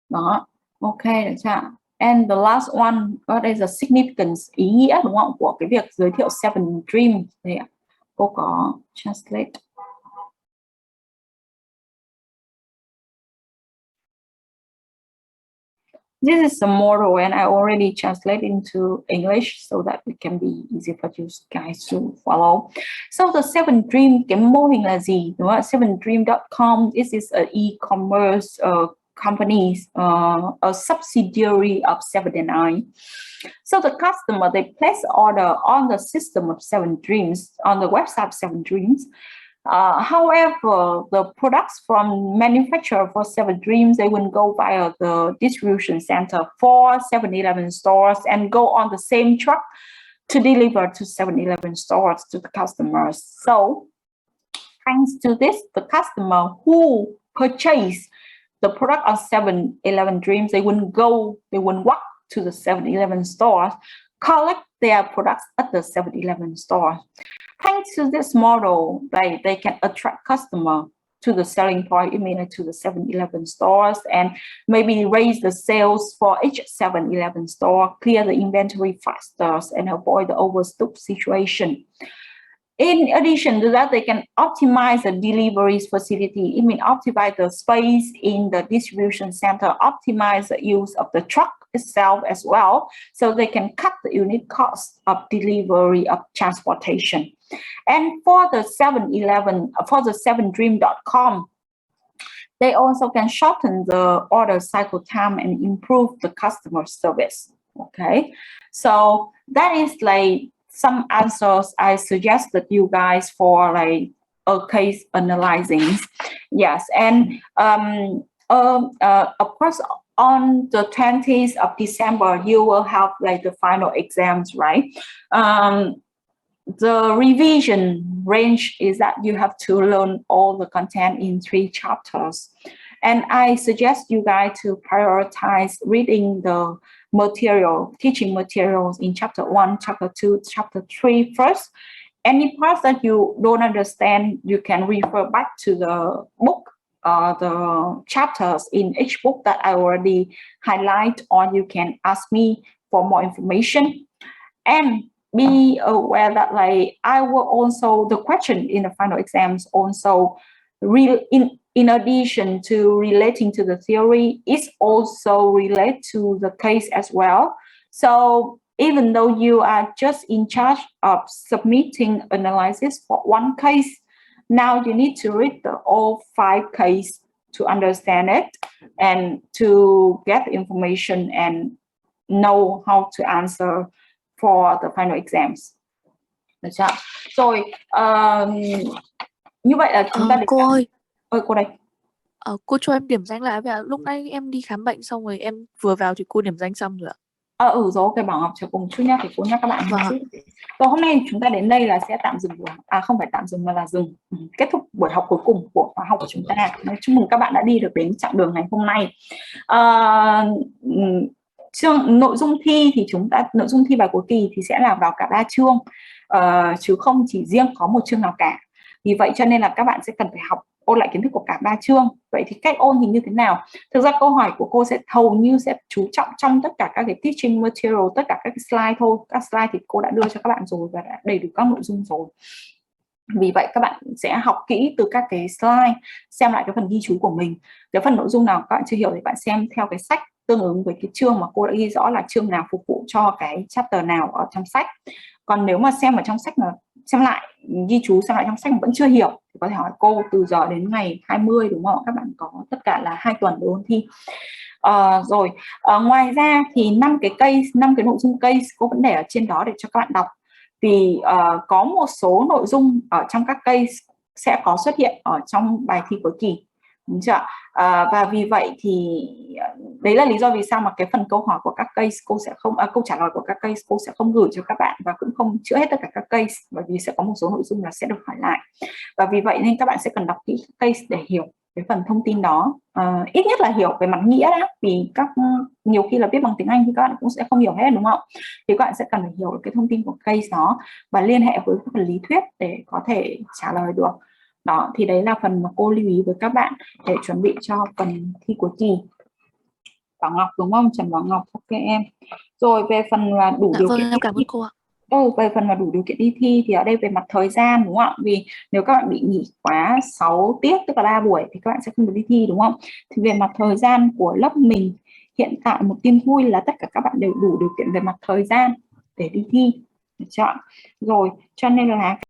Đó, ok, được chưa? And the last one, đây là significance, ý nghĩa, đúng không, của cái việc giới thiệu 7 Dream. Đây ạ, cô có translate. This is a model, and I already translate into English so that it can be easy for you guys to follow. So the Seven Dream, cái mô hình là gì? Đúng không? Sevendream.com, this is an e-commerce company, a subsidiary of 7&9. So the customer, they place order on the system of Seven Dreams, on the website of Seven Dreams. However, the products from manufacturer for Seven Dreams, they will go via the distribution center for 7-Eleven stores and go on the same truck to deliver to 7-Eleven stores to the customers. So thanks to this, the customer who purchase the product on 7-Eleven Dreams, they will walk to the 7-Eleven stores, collect their products at the 7-Eleven store. Thanks to this model, they can attract customer to the selling point, to the 7-Eleven stores, and maybe raise the sales for each 7-Eleven store, clear the inventory faster, and avoid the overstock situation. In addition to that, they can optimize the deliveries facility. Optimize the space in the distribution center, optimize the use of the truck itself as well, so they can cut the unit cost of delivery of transportation. And for the 7-Eleven, for the Sevendream.com, they also can shorten the order cycle time and improve the customer service. Okay, so that is like some answers I suggested you guys for like a case analyzing. Yes, and of course, on the 20th of December, you will have like the final exams, right? The revision range is that you have to learn all the content in 3 chapters. And I suggest you guys to prioritize reading the material, teaching materials in chapter 1, chapter 2, chapter 3 first. Any parts that you don't understand, you can refer back to the book, the chapters in each book that I already highlight, or you can ask me for more information. And be aware that like I will also, the question in the final exams also in addition to relating to the theory, is also related to the case as well. So even though you are just in charge of submitting analysis for one case, now you need to read all 5 cases to understand it and to get information and know how to answer for the final exams. Được chưa? Rồi, như vậy là chúng ta Cô ơi, cô đây. Cô cho em điểm danh lại. Lúc nãy em đi khám bệnh xong rồi em vừa vào thì cô điểm danh xong rồi ạ. Rồi, ok, Bảo Ngọc chờ cùng chút nhá, thì cô nhắc các bạn một chút. Rồi hôm nay chúng ta đến đây là sẽ tạm dừng không phải tạm dừng mà là dừng, kết thúc buổi học cuối cùng của khóa học của chúng ta. Chúc mừng các bạn đã đi được đến chặng đường ngày hôm nay. Nội dung thi thì nội dung thi bài cuối kỳ thì sẽ là vào cả 3 chương, chứ không chỉ riêng có một chương nào cả. Vì vậy cho nên là các bạn sẽ cần phải ôn lại kiến thức của cả 3 chương. Vậy thì cách ôn thì như thế nào? Thực ra câu hỏi của cô sẽ hầu như sẽ chú trọng trong tất cả các cái teaching material, tất cả các cái slide thôi. Các slide thì cô đã đưa cho các bạn rồi và đã đầy đủ các nội dung rồi. Vì vậy các bạn sẽ học kỹ từ các cái slide, xem lại cái phần ghi chú của mình. Cái phần nội dung nào các bạn chưa hiểu thì bạn xem theo cái sách tương ứng với cái chương mà cô đã ghi rõ là chương nào phục vụ cho cái chapter nào ở trong sách. Còn nếu mà xem ở trong sách mà xem lại ghi chú xem lại trong sách mà vẫn chưa hiểu thì có thể hỏi cô từ giờ đến ngày 20, đúng không? Các bạn có tất cả là 2 tuần để ôn thi. Ngoài ra thì 5 cái nội dung case cô vẫn để ở trên đó để cho các bạn đọc. Vì có một số nội dung ở trong các case sẽ có xuất hiện ở trong bài thi cuối kỳ, đúng chưa? Và vì vậy thì đấy là lý do vì sao mà cái phần câu hỏi của các case cô sẽ không, câu trả lời của các case cô sẽ không gửi cho các bạn và cũng không chữa hết tất cả các case, bởi vì sẽ có một số nội dung là sẽ được hỏi lại. Và vì vậy nên các bạn sẽ cần đọc kỹ các case để hiểu cái phần thông tin đó, ít nhất là hiểu về mặt nghĩa đã, vì nhiều khi là viết bằng tiếng Anh thì các bạn cũng sẽ không hiểu hết, đúng không? Thì các bạn sẽ cần phải hiểu được cái thông tin của case đó và liên hệ với phần lý thuyết để có thể trả lời được. Đó, thì đấy là phần mà cô lưu ý với các bạn để chuẩn bị cho phần thi cuối kỳ. Bảo Ngọc đúng không? Trần Bảo Ngọc, ok em. Rồi về phần là đủ điều kiện. Cảm ơn cô ạ. Về phần là đủ điều kiện đi thi thì ở đây về mặt thời gian, đúng không ạ? Vì nếu các bạn bị nghỉ quá 6 tiết tức là 3 buổi thì các bạn sẽ không được đi thi, đúng không? Thì về mặt thời gian của lớp mình hiện tại một tin vui là tất cả các bạn đều đủ điều kiện về mặt thời gian để đi thi, được chưa? Rồi cho nên là